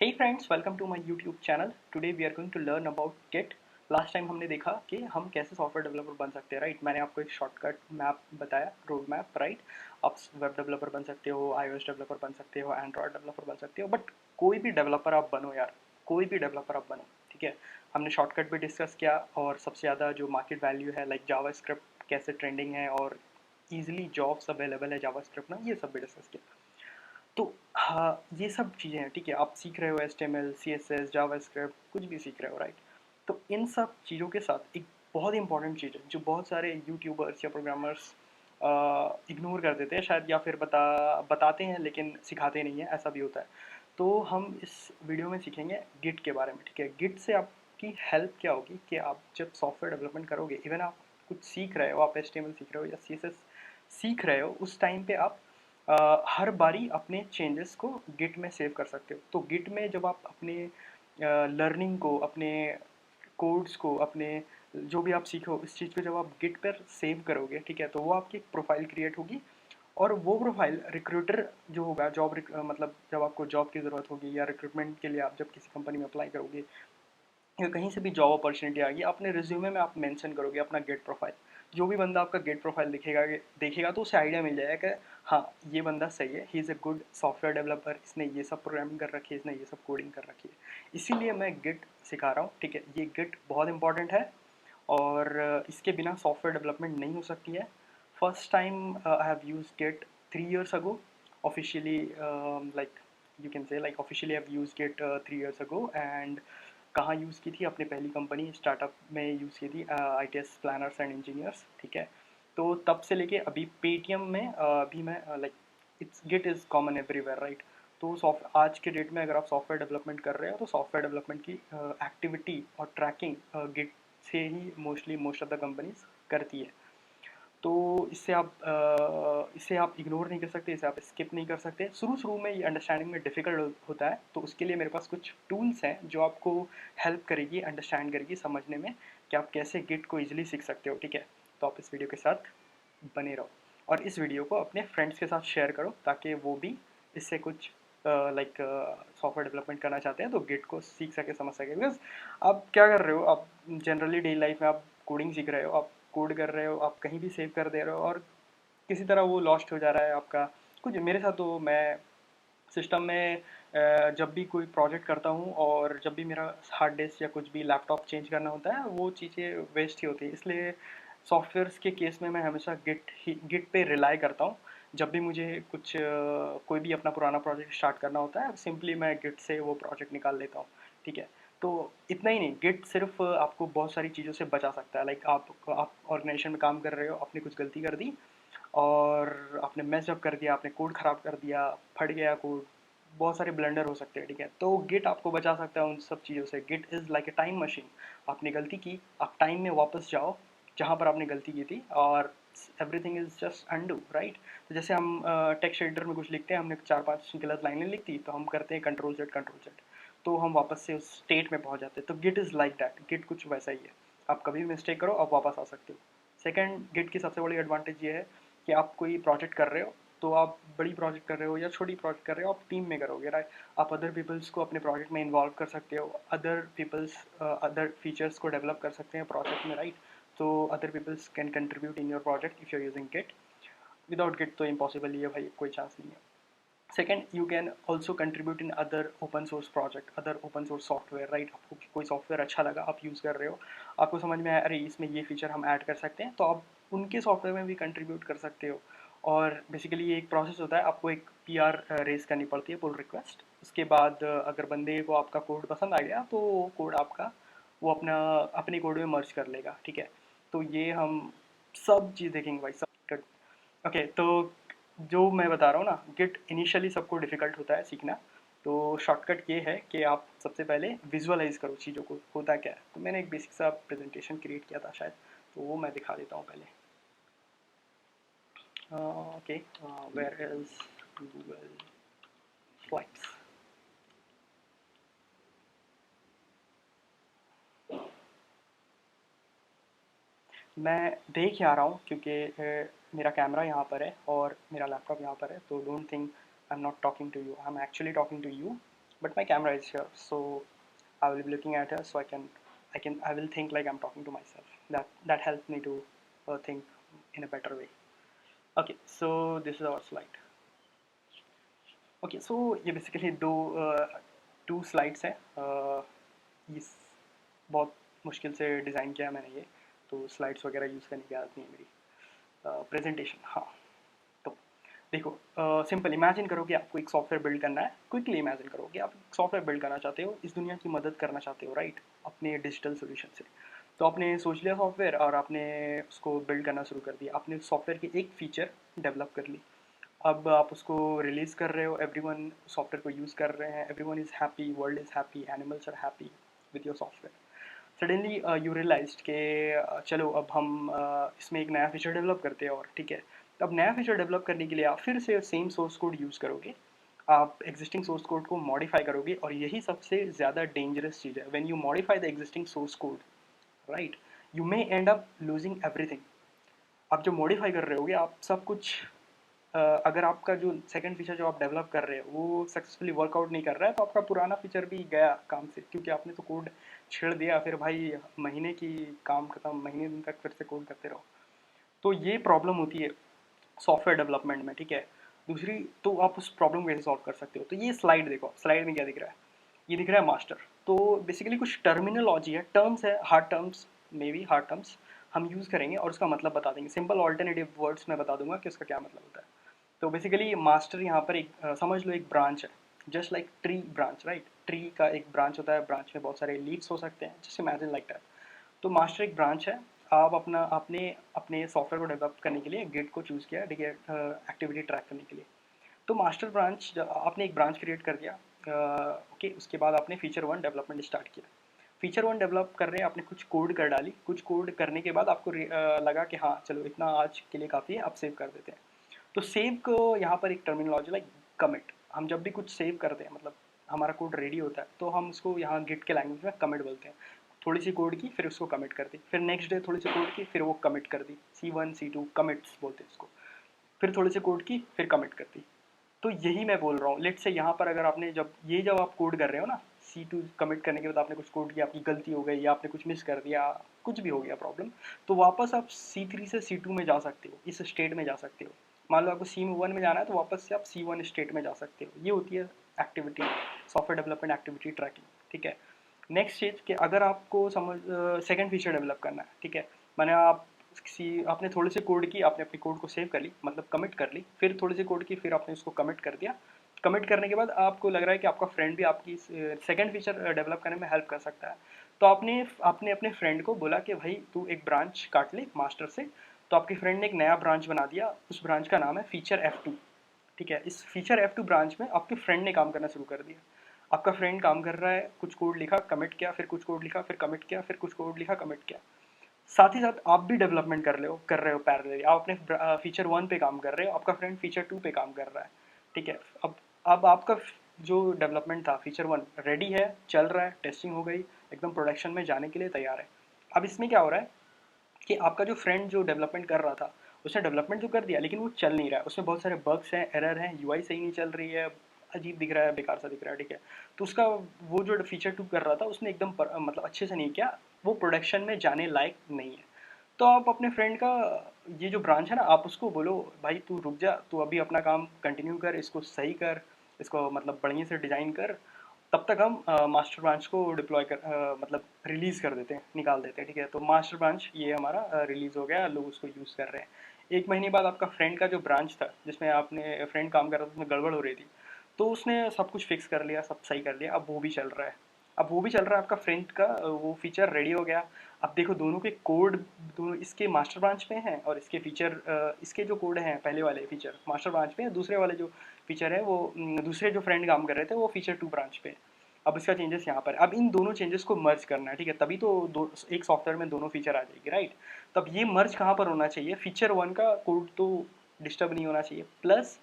Hey friends, welcome to my YouTube channel. Today we are going to learn about Git. Last time हमने देखा कि हम कैसे software developer बन सकते हैं, राइट? मैंने आपको एक शॉर्टकट मैप बताया, रोड मैप, राइट? आप वेब डेवलपर बन सकते हो, iOS डेवलपर बन सकते हो, एंड्रॉयड डेवलपर बन सकते हो, बट कोई भी डेवलपर आप बनो यार, कोई भी डेवलपर आप बनो, ठीक है? हमने शॉर्टकट भी डिस्कस किया और सबसे ज़्यादा जो मार्केट वैल्यू है, लाइक जावा स्क्रिप्ट कैसे ट्रेंडिंग है और ईजिली जॉब्स अवेलेबल है जावा स्क्रिप्ट में, ये सब भी डिस्कस किया। तो हाँ, ये सब चीज़ें हैं, ठीक है? आप सीख रहे हो HTML, CSS, जावास्क्रिप्ट, कुछ भी सीख रहे हो, राइट? तो इन सब चीज़ों के साथ एक बहुत इंपॉर्टेंट चीज़ है जो बहुत सारे यूट्यूबर्स या प्रोग्रामर्स इग्नोर कर देते हैं शायद, या फिर बताते हैं लेकिन सिखाते नहीं हैं, ऐसा भी होता है। तो हम इस वीडियो में सीखेंगे गिट के बारे में, ठीक है? गिट से आपकी हेल्प क्या होगी कि आप जब सॉफ्टवेयर डेवलपमेंट करोगे, इवन आप कुछ सीख रहे हो, आप HTML सीख रहे हो या CSS सीख रहे हो, उस टाइम पे आप हर बारी अपने चेंजेस को गिट में सेव कर सकते हो। तो गिट में जब आप अपने लर्निंग को, अपने कोड्स को, अपने जो भी आप सीखो इस चीज़ को जब आप गिट पर सेव करोगे, ठीक है, तो वो आपकी एक प्रोफाइल क्रिएट होगी। और वो प्रोफाइल रिक्रूटर जो होगा, मतलब जब आपको जॉब की ज़रूरत होगी या रिक्रूटमेंट के लिए आप जब किसी कंपनी में अप्लाई करोगे या कहीं से भी जॉब अपॉर्चुनिटी आएगी, अपने रिज्यूमे में आप मेंशन करोगे अपना गेट प्रोफाइल। जो भी बंदा आपका गेट प्रोफाइल दिखेगा देखेगा तो उसे आइडिया मिल जाएगा कि हाँ, ये बंदा सही है, he is a good software developer, इसने ये सब प्रोग्रामिंग कर रखी है, इसने ये सब कोडिंग कर रखी है। इसीलिए मैं गिट सिखा रहा हूँ, ठीक है? ये गिट बहुत इंपॉर्टेंट है और इसके बिना सॉफ्टवेयर डेवलपमेंट नहीं हो सकती है। First time I have use Git 3 years ago officially, like you can say, like officially I've used it 3 years ago. And कहाँ यूज़ की थी? अपनी पहली कंपनी स्टार्टअप में यूज़ की थी, ITS प्लानर्स एंड इंजीनियर्स, ठीक है? तो तब से लेके अभी पेटीएम में अभी मैं like it's Git is common everywhere, right? तो सॉफ्ट आज के डेट में अगर आप सॉफ्टवेयर डेवलपमेंट कर रहे हो तो सॉफ्टवेयर डेवलपमेंट की एक्टिविटी और ट्रैकिंग गिट से ही mostly most of the companies करती है। तो इसे आप इग्नोर नहीं कर सकते, इसे आप स्किप नहीं कर सकते। शुरू-शुरू में ये अंडरस्टैंडिंग में डिफ़िकल्ट होता है, तो उसके लिए मेरे पास कुछ टूल्स हैं जो आपको हेल्प करेगी, अंडरस्टैंड करेगी समझने में कि आप कैसे गिट को ईज़िली सीख सकते हो, ठीक है? तो आप इस वीडियो के साथ बने रहो और इस वीडियो को अपने फ्रेंड्स के साथ शेयर करो ताकि वो भी इससे कुछ लाइक सॉफ्टवेयर डेवलपमेंट करना चाहते हैं तो गिट को सीख सके, समझ सके। बिकॉज़ आप क्या कर रहे हो, आप जनरली डेली लाइफ में आप कोडिंग सीख रहे हो, आप कोड कर रहे हो, आप कहीं भी सेव कर दे रहे हो और किसी तरह वो लॉस्ट हो जा रहा है आपका। कुछ मेरे साथ तो मैं सिस्टम में जब भी कोई प्रोजेक्ट करता हूँ और जब भी मेरा हार्ड डिस्क या कुछ भी लैपटॉप चेंज करना होता है, वो चीज़ें वेस्ट ही होती है। इसलिए सॉफ्टवेयर्स के केस में मैं हमेशा गिट पे रिलाई करता हूँ। जब भी मुझे कुछ कोई भी अपना पुराना प्रोजेक्ट स्टार्ट करना होता है, सिंपली मैं गिट से वो प्रोजेक्ट निकाल लेता हूँ, ठीक है? तो इतना ही नहीं, गिट सिर्फ आपको बहुत सारी चीज़ों से बचा सकता है। लाइक आप ऑर्गेनाइजेशन में काम कर रहे हो, आपने कुछ गलती कर दी और आपने मेस अप कर दिया, आपने कोड ख़राब कर दिया, फट गया कोड, बहुत सारे ब्लंडर हो सकते हैं, ठीक है? तो गिट आपको बचा सकता है उन सब चीज़ों से। Git is like a time machine. आपने गलती की, आप टाइम में वापस जाओ जहाँ पर आपने गलती की थी और everything is just undo, right? तो जैसे हम टेक्स्ट एडिटर में कुछ लिखते हैं, हमने 4-5 गलत लाइनें लिख दी, तो हम करते हैं कंट्रोल Z, तो हम वापस से उस स्टेट में पहुँच जाते हैं। तो Git is like that, Git कुछ वैसा ही है। आप कभी भी मिस्टेक करो, आप वापस आ सकते हो। सेकंड, गिट की सबसे बड़ी एडवांटेज ये है कि आप कोई प्रोजेक्ट कर रहे हो, तो आप बड़ी प्रोजेक्ट कर रहे हो या छोटी प्रोजेक्ट कर रहे हो, आप टीम में करोगे, राइट? आप अदर पीपल्स को अपने प्रोजेक्ट में इन्वॉल्व कर सकते हो, अदर फीचर्स को डेवलप कर सकते हैं प्रोजेक्ट में, राइट? तो other peoples can contribute in your project if you are using Git. Without Git तो इम्पॉसिबल ही है भाई, कोई चांस नहीं है। Second, you can also contribute in other open source project, other open source software, right? आपको कोई software अच्छा लगा, आप यूज़ कर रहे हो, आपको समझ में आया अरे इसमें ये फीचर हम ऐड कर सकते हैं, तो आप उनके सॉफ्टवेयर में भी कंट्रीब्यूट कर सकते हो। और बेसिकली ये एक प्रोसेस होता है, आपको एक PR रेस करनी पड़ती है, पुल रिक्वेस्ट। उसके बाद अगर बंदे को आपका कोड पसंद आ गया तो कोड आपका वो अपने कोड में मर्ज कर लेगा, ठीक है? तो ये हम सब चीज़ देखेंगे भाई, सब। ओके, तो जो मैं बता रहा हूँ ना, गिट इनिशियली सबको डिफ़िकल्ट होता है सीखना। तो शॉर्टकट ये है कि आप सबसे पहले विजुअलाइज करो चीज़ों को, होता क्या है। तो मैंने एक बेसिक सा प्रेजेंटेशन क्रिएट किया था शायद, तो वो मैं दिखा देता हूँ पहले। Okay, where is Google slides? मैं देख आ रहा हूँ क्योंकि मेरा कैमरा यहाँ पर है और मेरा लैपटॉप यहाँ पर है, तो don't think I am not talking to you, I am actually talking to you. but my camera is here, so I will be looking at her, so I will think like I'm talking to myself. That helps me to think in a better way. Okay, so this is our slide. Okay so ये basically to slides हैं। इस बहुत मुश्किल से design किया है मैंने ये, तो स्लाइड्स वगैरह यूज़ करने की आदत नहीं है मेरी। प्रेजेंटेशन हाँ, तो देखो सिंपल इमेजिन करो कि आपको एक सॉफ्टवेयर बिल्ड करना है। क्विकली इमेजिन करो कि आप सॉफ्टवेयर बिल्ड करना चाहते हो, इस दुनिया की मदद करना चाहते हो, राइट, अपने डिजिटल सोल्यूशन से। तो आपने सोच लिया सॉफ्टवेयर और आपने उसको बिल्ड करना शुरू कर दिया। आपने सॉफ्टवेयर की एक फ़ीचर डेवलप कर ली, अब आप उसको रिलीज़ कर रहे हो, एवरीवन सॉफ्टवेयर को यूज़ कर रहे हैं, everyone is happy, world is happy, animals are happy with your software. Suddenly you realised कि चलो अब हम इसमें एक नया फीचर डेवलप करते हैं, और ठीक है, अब नया फीचर डेवलप करने के लिए आप फिर से सेम सोर्स कोड यूज़ करोगे, आप एग्जिस्टिंग सोर्स कोड को मॉडिफाई करोगे, और यही सबसे ज़्यादा डेंजरस चीज़ है। When you modify the existing source code, right, you may and up losing everything. आप जो मॉडिफाई कर रहे होगे, आप सब कुछ अगर आपका जो सेकंड फीचर जो आप डेवलप कर रहे हो वो सक्सेसफुली वर्कआउट नहीं कर रहा है, तो आपका पुराना फीचर भी गया काम से, क्योंकि आपने तो कोड छेड़ दिया। फिर भाई महीने की काम खत्म, महीने दिन तक फिर से कोड करते रहो। तो ये प्रॉब्लम होती है सॉफ्टवेयर डेवलपमेंट में, ठीक है। दूसरी, तो आप उस प्रॉब्लम को कैसे सॉल्व कर सकते हो? तो ये स्लाइड देखो, स्लाइड में क्या दिख रहा है? ये दिख रहा है मास्टर। तो बेसिकली कुछ टर्मिनोलॉजी है, टर्म्स है, hard terms, may be hard terms हम यूज़ करेंगे और उसका मतलब बता देंगे। सिंपल ऑल्टरनेटिव वर्ड्स में बता दूंगा कि उसका क्या मतलब होता है। तो बेसिकली मास्टर यहाँ पर एक समझ लो एक ब्रांच है, just like tree branch, right. Tree का एक ब्रांच होता है, ब्रांच में बहुत सारे लीव्स हो सकते हैं, जस्ट इमेजिन लाइक दैट। तो मास्टर एक ब्रांच है। आप आपने अपने सॉफ्टवेयर को डेवलप करने के लिए गिट को चूज़ किया, ठीक है, एक्टिविटी ट्रैक करने के लिए। तो मास्टर ब्रांच, आपने एक ब्रांच क्रिएट कर दिया, ओके। उसके बाद आपने फीचर वन डेवलपमेंट स्टार्ट किया। फीचर वन डेवलप कर रहे हैं, आपने कुछ कोड कर डाली, कुछ कोड करने के बाद आपको लगा कि हाँ चलो इतना आज के लिए काफ़ी है, अब सेव कर देते हैं। तो सेव को यहाँ पर एक टर्मिनोलॉजी लाइक कमिट। हम जब भी कुछ सेव करते हैं, मतलब हमारा कोड रेडी होता है, तो हम उसको यहाँ गिट के लैंग्वेज में कमिट बोलते हैं। थोड़ी सी कोड की, फिर उसको कमिट कर दी, फिर नेक्स्ट डे थोड़ी सी कोड की, फिर वो कमिट कर दी। C1 C2 कमिट्स बोलते हैं इसको। फिर थोड़ी सी कोड की, फिर कमिट कर दी। तो यही मैं बोल रहा हूँ, लेट से यहाँ पर अगर आपने जब आप कोड कर रहे हो ना, C2 कमिट करने के बाद आपने कुछ कोड किया, आपकी गलती हो गई या आपने कुछ मिस कर दिया, कुछ भी हो गया प्रॉब्लम, तो वापस आप C3 से C2 में जा सकते हो, इस स्टेट में जा सकते हो। मान लो आपको C1 में जाना है, तो वापस से आप C1 स्टेट में जा सकते हो। ये होती है activity, software development activity trekking, ठीक है। नेक्स्ट चीज़ कि अगर आपको समझ सेकंड फीचर डेवलप करना है, ठीक है, मैंने आपने थोड़ी सी कोड की, आपने अपनी कोड को सेव कर ली, मतलब कमिट कर ली, फिर थोड़ी सी कोड की, फिर आपने उसको कमिट कर दिया। कमिट करने के बाद आपको लग रहा है कि आपका फ्रेंड भी आपकी सेकंड फीचर डेवलप करने में हेल्प कर सकता है। तो आपने आपने अपने फ्रेंड को बोला कि भाई तू एक ब्रांच काट ले मास्टर से। तो आपके फ्रेंड ने एक नया ब्रांच बना दिया, उस ब्रांच का नाम है फीचर F2, ठीक है। इस फीचर F2 ब्रांच में आपके फ्रेंड ने काम करना शुरू कर दिया। आपका फ्रेंड काम कर रहा है, कुछ कोड लिखा, कमिट किया, फिर कुछ कोड लिखा, फिर कमिट किया, फिर कुछ कोड लिखा, कमिट किया। साथ ही साथ आप भी डेवलपमेंट कर रहे हो पैरेलली। आप अपने फीचर वन पे काम कर रहे हो, आपका फ्रेंड फीचर टू पे काम कर रहा है, ठीक है। अब आपका जो डेवलपमेंट था फीचर वन रेडी है, चल रहा है, टेस्टिंग हो गई, एकदम प्रोडक्शन में जाने के लिए तैयार है। अब इसमें क्या हो रहा है कि आपका जो फ्रेंड जो डेवलपमेंट कर रहा था, उसने डेवलपमेंट तो कर दिया, लेकिन वो चल नहीं रहा है, उसमें बहुत सारे बग्स हैं, एरर हैं, यूआई सही नहीं चल रही है, अजीब दिख रहा है, बेकार सा दिख रहा है, ठीक है। तो उसका वो जो फीचर टू कर रहा था उसने एकदम मतलब अच्छे से नहीं किया, वो प्रोडक्शन में जाने लायक नहीं है। तो आप अपने फ्रेंड का ये जो ब्रांच है ना, आप उसको बोलो भाई तू रुक जा, तू अभी अपना काम कंटिन्यू कर, इसको सही कर, इसको मतलब बढ़िया से डिज़ाइन कर, तब तक हम मास्टर ब्रांच को डिप्लॉय कर मतलब रिलीज़ कर देते हैं, निकाल देते हैं, ठीक है। तो मास्टर ब्रांच ये हमारा रिलीज़ हो गया, लोग उसको यूज़ कर रहे हैं। एक महीने बाद आपका फ्रेंड का जो ब्रांच था, जिसमें आपने फ्रेंड काम कर रहा था, उसमें गड़बड़ हो रही थी, तो उसने सब कुछ फिक्स कर लिया, सब सही कर लिया, अब वो भी चल रहा है। अब वो भी चल रहा है, आपका फ्रेंड का वो फीचर रेडी हो गया। अब देखो दोनों के कोड, दोनों इसके मास्टर ब्रांच पे हैं, और इसके फीचर इसके जो कोड हैं पहले वाले फीचर मास्टर ब्रांच पे हैं, दूसरे वाले जो फीचर है वो दूसरे जो फ्रेंड काम कर रहे थे वो फीचर टू ब्रांच पे है। अब इसका चेंजेस यहाँ पर, अब इन दोनों चेंजेस को मर्ज करना है, ठीक है, तभी तो एक सॉफ्टवेयर में दोनों फीचर आ जाएगी, राइट। तब ये मर्ज कहाँ पर होना चाहिए? फीचर वन का कोड तो डिस्टर्ब नहीं होना चाहिए, प्लस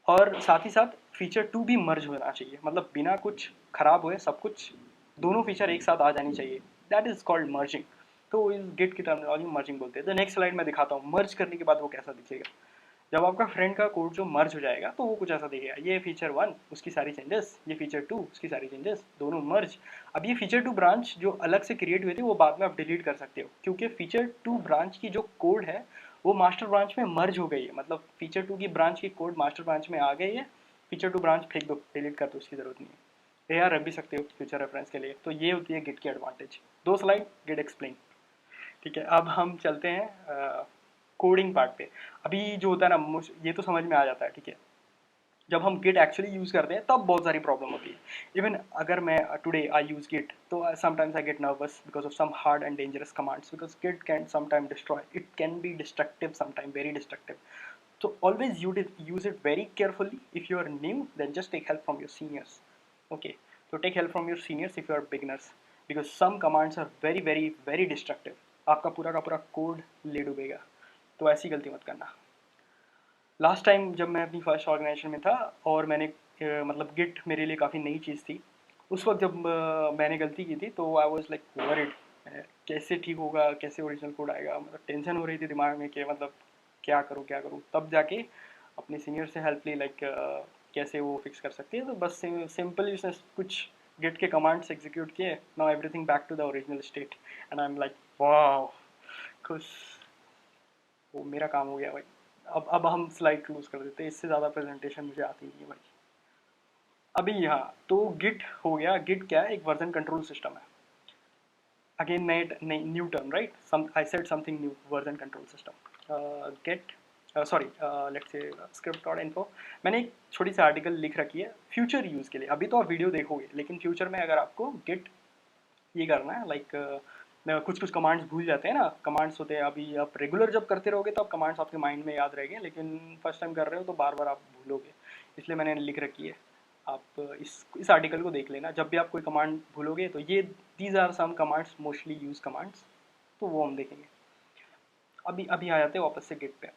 और साथ ही साथ फीचर टू भी मर्ज होना चाहिए, मतलब बिना कुछ खराब हुए सब कुछ, दोनों फीचर एक साथ आ जानी चाहिए। That is called merging. तो इस गिट की टर्मिनोलॉजी मर्जिंग बोलते हैं। तो नेक्स्ट स्लाइड में दिखाता हूँ मर्ज करने के बाद वो कैसा दिखेगा। जब आपका फ्रेंड का कोड जो मर्ज हो जाएगा तो वो कुछ ऐसा देखेगा, ये फीचर 1 उसकी सारी चेंजेस, ये फीचर 2 उसकी सारी चेंजेस, दोनों मर्ज। अब ये फीचर 2 ब्रांच जो अलग से क्रिएट हुए थे वो बाद में आप डिलीट कर सकते हो, क्योंकि फीचर 2 ब्रांच की जो कोड है वो मास्टर ब्रांच में मर्ज हो गई है। मतलब फीचर 2 की ब्रांच की कोड मास्टर ब्रांच में आ गई है, फीचर 2 ब्रांच फेंक दो, डिलीट कर दो, उसकी ज़रूरत नहीं है। ये यार रख भी सकते हो फ्यूचर रेफरेंस के लिए। तो ये होती है गिट की एडवांटेज। 2 slide Git explain. ठीक है, अब हम चलते हैं कोडिंग पार्ट पे। अभी जो होता है ना, ये तो समझ में आ जाता है, ठीक है। जब हम गिट एक्चुअली यूज़ करते हैं तब बहुत सारी प्रॉब्लम होती है। इवन अगर मैं टुडे आई यूज़ गिट, तो sometimes I get nervous because of some hard and dangerous commands, because Git can sometime destroy, it can be destructive, sometime very destructive. So always use it very carefully. If you are new, then just take help from your seniors. Okay, so take help from your seniors if you are beginners, because some commands are very very very destructive. आपका पूरा का पूरा code ले डूबेगा, तो ऐसी गलती मत करना। लास्ट टाइम जब मैं अपनी फर्स्ट ऑर्गेनाइजेशन में था और मैंने मतलब गिट मेरे लिए काफ़ी नई चीज़ थी, उस वक्त जब मैंने गलती की थी तो आई वाज लाइक वरिड, कैसे ठीक होगा, कैसे ओरिजिनल कोड आएगा। मतलब टेंशन हो रही थी दिमाग में कि मतलब क्या करूँ क्या करूँ। तब जाके अपने सीनियर से हेल्प ली, लाइक कैसे वो फिक्स कर सकती है। तो बस सिंपली उसने कुछ गिट के कमांड्स एग्जीक्यूट किए, now everything back to the original state, and I am like वाह, खुश। वो मेरा काम हो गया भाई। अब हम स्लाइड क्लोज कर देते हैं, इससे ज़्यादा प्रेजेंटेशन मुझे आती नहीं है भाई। अभी यहाँ तो गिट हो गया। गिट क्या है? एक वर्जन कंट्रोल सिस्टम है। अगेन नए new term, right? Some I said something new, version control system. Gate sorry, let's say script और इन्फो। मैंने एक छोटी सी आर्टिकल लिख रखी है फ्यूचर यूज़ के लिए। अभी तो आप वीडियो देखोगे, लेकिन फ्यूचर में अगर आपको गिट ये करना है, लाइक कुछ कुछ कमांड्स भूल जाते हैं ना, कमांड्स होते हैं। अभी आप रेगुलर जब करते रहोगे तो आप कमांड्स आपके माइंड में याद रहेंगे, लेकिन फर्स्ट टाइम कर रहे हो तो बार बार आप भूलोगे। इसलिए मैंने लिख रखी है। आप इस आर्टिकल को देख लेना, जब भी आप कोई कमांड भूलोगे तो ये these are some commands, mostly use commands, तो वो हम देखेंगे। अभी अभी आ जाते हैं वापस से गिट पे।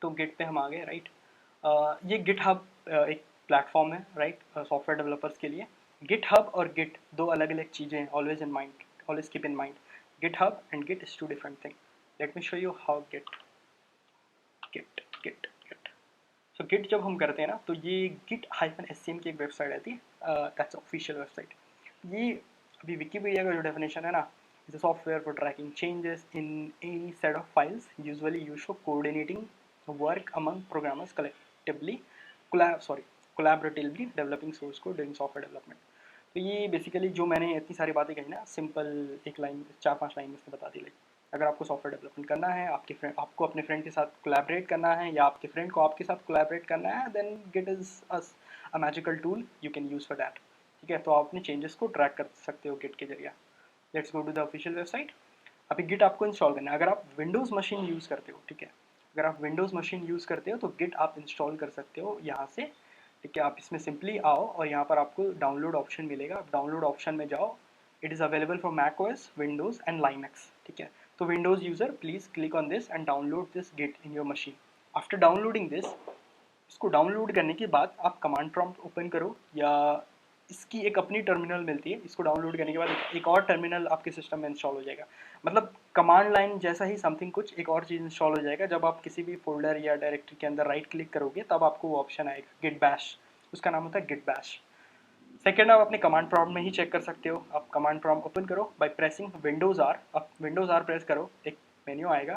तो गिट पे हम आ गए, राइट। ये गिट हब एक प्लेटफॉर्म है, राइट, सॉफ्टवेयर डेवलपर्स के लिए। गिट हब और गिट दो अलग अलग चीज़ें हैं, always in mind, always keep in mind. Git hub and Git is to different thing. Let me show you how Git Git Git Git so Git जब हम करते हैं ना, तो ये गिट हाइफन एससीएम की एक वेबसाइट आती है, दैट्स ऑफिशियल वेबसाइट। ये अभी विकीपीडिया का जो डेफिनेशन है ना, is a software for trekking changes in any set of files usually used for coordinating work among programmers collectively collaboratively developing source code during software development। तो ये basically जो मैंने इतनी सारी बातें कही ना, सिंपल एक लाइन, 4-5 लाइन में बता दी। लाइक अगर आपको सॉफ्टवेयर डेवलपमेंट करना है, आपको अपने फ्रेंड के साथ कोलैबोरेट करना है, या आपके फ्रेंड को आपके साथ कोलैबोरेट करना है, then Git is a magical tool you can use for that. ठीक है, तो आप अपने चेंजेस को ट्रैक कर सकते हो गिट के जरिए। Let's go to the official website. अभी गिट आपको इंस्टॉल करना है। अगर आप विंडोज़ मशीन यूज़ करते हो, ठीक है, अगर आप विंडोज़ मशीन यूज़ करते हो तो गिट आप इंस्टॉल कर सकते हो यहाँ से। ठीक है, आप इसमें सिंपली आओ और यहाँ पर आपको डाउनलोड ऑप्शन मिलेगा। आप डाउनलोड ऑप्शन में जाओ। It is available for Mac OS, Windows and Linux. ठीक है, तो Windows user please click on this and download this Git in your machine. After downloading this, इसको डाउनलोड करने के बाद आप कमांड प्रॉम्प्ट ओपन करो, या इसकी एक अपनी टर्मिनल मिलती है। इसको डाउनलोड करने के बाद एक और टर्मिनल आपके सिस्टम में इंस्टॉल हो जाएगा। मतलब कमांड लाइन जैसा ही समथिंग कुछ एक और चीज़ इंस्टॉल हो जाएगा। जब आप किसी भी फोल्डर या डायरेक्टरी के अंदर राइट क्लिक करोगे तब आपको वो ऑप्शन आएगा गिट बैश, उसका नाम होता है गिट बैश। सेकेंड, आप अपने कमांड प्रॉम्प्ट में ही चेक कर सकते हो। आप कमांड प्रॉम्प्ट ओपन करो बाय प्रेसिंग विंडोज़ आर। आप विंडोज़ आर प्रेस करो, एक मेन्यू आएगा।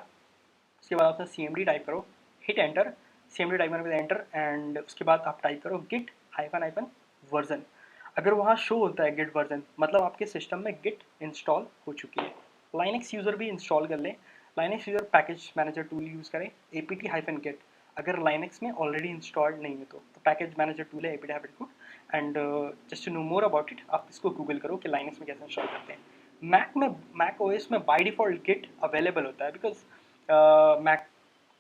उसके बाद आपने CMD टाइप करो, हिट एंटर। CMD टाइप करने के बाद एंटर, एंड उसके बाद आप टाइप करो गिट हाइफन हाइफन वर्जन। अगर वहाँ शो होता है गिट वर्जन, मतलब आपके सिस्टम में गिट इंस्टॉल हो चुकी है। लाइनक्स यूज़र भी इंस्टॉल कर लें। Linux user package manager tool use करें, apt हाइफन गिट। अगर लाइनक्स में ऑलरेडी इंस्टॉल्ड नहीं है तो पैकेज मैनेजर टूल है apt hyphen Git. And just to know more about it, आप इसको गूगल करो कि लाइनक्स में कैसे इंस्टॉल करते हैं। मैक ओएस में बाय डिफ़ॉल्ट गिट अवेलेबल होता है, बिकॉज मैक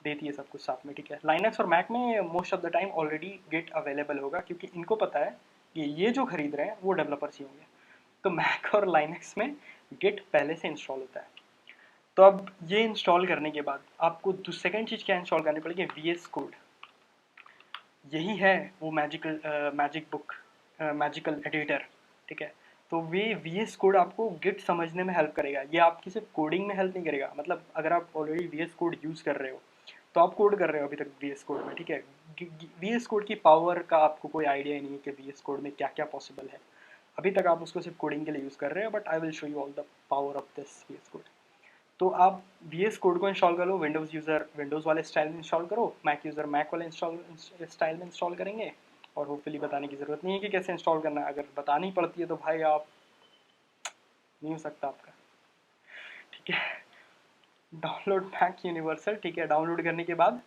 देती है सब कुछ साथ में। ठीक है, लाइनक्स और मैक में most of the time already Git available होगा, क्योंकि इनको पता है कि ये जो खरीद रहे हैं वो डेवलपर्स ही होंगे। तो मैक और लाइनक्स में गिट पहले से इंस्टॉल होता है। तो अब ये इंस्टॉल करने के बाद आपको सेकेंड चीज़ क्या इंस्टॉल करनी पड़ेगी? VS code. यही है वो मैजिक बुक, मैजिकल एडिटर। ठीक है, तो वे VS कोड आपको गिट समझने में हेल्प करेगा। ये आपकी सिर्फ कोडिंग में हेल्प नहीं करेगा। मतलब अगर आप ऑलरेडी VS कोड यूज़ कर रहे हो तो आप कोड कर रहे हो अभी तक वी एस कोड में, ठीक है। वी एस कोड की पावर का आपको कोई आइडिया ही नहीं है कि वी एस कोड में क्या क्या पॉसिबल है। अभी तक आप उसको सिर्फ कोडिंग के लिए यूज़ कर रहे हो, but I will show you all the power of this we S code. तो आप वी एस कोड को इंस्टॉल कर लो, विंडोज़ यूज़र विंडोज़ वाले स्टाइल में इंस्टॉल करो, मैक यूज़र मैक वाले स्टाइल में इंस्टॉल करेंगे। और होपफुली बताने की ज़रूरत नहीं है कि कैसे इंस्टॉल करना है। अगर बतानी पड़ती है तो भाई आप नहीं हो सकता आपका, ठीक है। डाउनलोड मैक यूनिवर्सल, ठीक है। डाउनलोड करने के बाद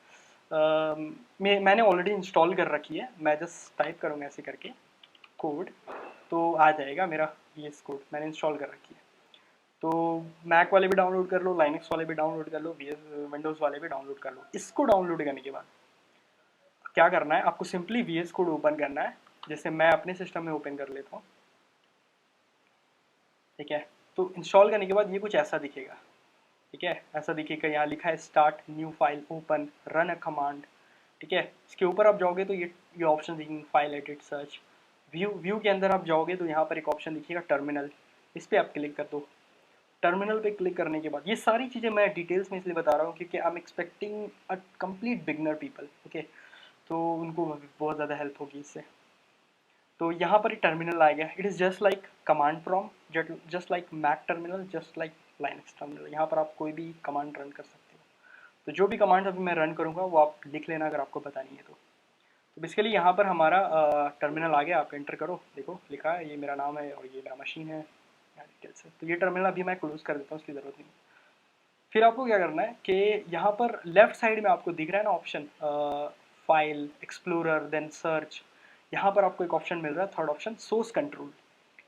मैंने ऑलरेडी इंस्टॉल कर रखी है। मैं जस्ट टाइप करूँगा ऐसे करके कोड, तो आ जाएगा मेरा वी एस कोड, मैंने इंस्टॉल कर रखी है। तो मैक वाले भी डाउनलोड कर लो, लाइनक्स वाले भी डाउनलोड कर लो, विंडोज़ वाले भी डाउनलोड कर लो। इसको डाउनलोड करने के बाद क्या करना है, आपको simply we S code open करना है। जैसे मैं अपने सिस्टम में ओपन कर लेता हूँ, ठीक है। तो इंस्टॉल करने के बाद ये कुछ ऐसा दिखेगा, ठीक है। ऐसा दिखेगा, यहाँ लिखा है start new file open run a command, ठीक है। इसके ऊपर आप जाओगे तो ये ऑप्शन दिखेंगे, फाइल एडिट सर्च व्यू के अंदर आप जाओगे तो यहाँ पर एक ऑप्शन दिखेगा टर्मिनल, इस पर आप क्लिक कर दो। टर्मिनल पे क्लिक करने के बाद ये सारी चीज़ें मैं डिटेल्स में इसलिए बता रहा हूँ क्योंकि I am expecting a complete beginner people, okay. तो उनको बहुत ज़्यादा हेल्प होगी इससे। तो यहाँ पर ही टर्मिनल आ गया। It is just like command prompt, just like Mac terminal, just like Linux terminal. यहाँ पर आप कोई भी कमांड रन कर सकते हो। तो जो भी कमांड अभी मैं रन करूँगा वो आप लिख लेना अगर आपको पता नहीं है तो बेसिकली यहाँ पर हमारा टर्मिनल आ गया। आप एंटर करो, देखो लिखा है, ये मेरा नाम है और ये मेरा मशीन है, डिटेल्स है। तो ये टर्मिनल अभी मैं क्लोज कर देता हूँ, उसकी ज़रूरत नहीं। फिर आपको क्या करना है कि यहाँ पर लेफ्ट साइड में आपको दिख रहा है ना option, file explorer then search. यहाँ पर आपको एक ऑप्शन मिल रहा है, थर्ड ऑप्शन सोर्स कंट्रोल।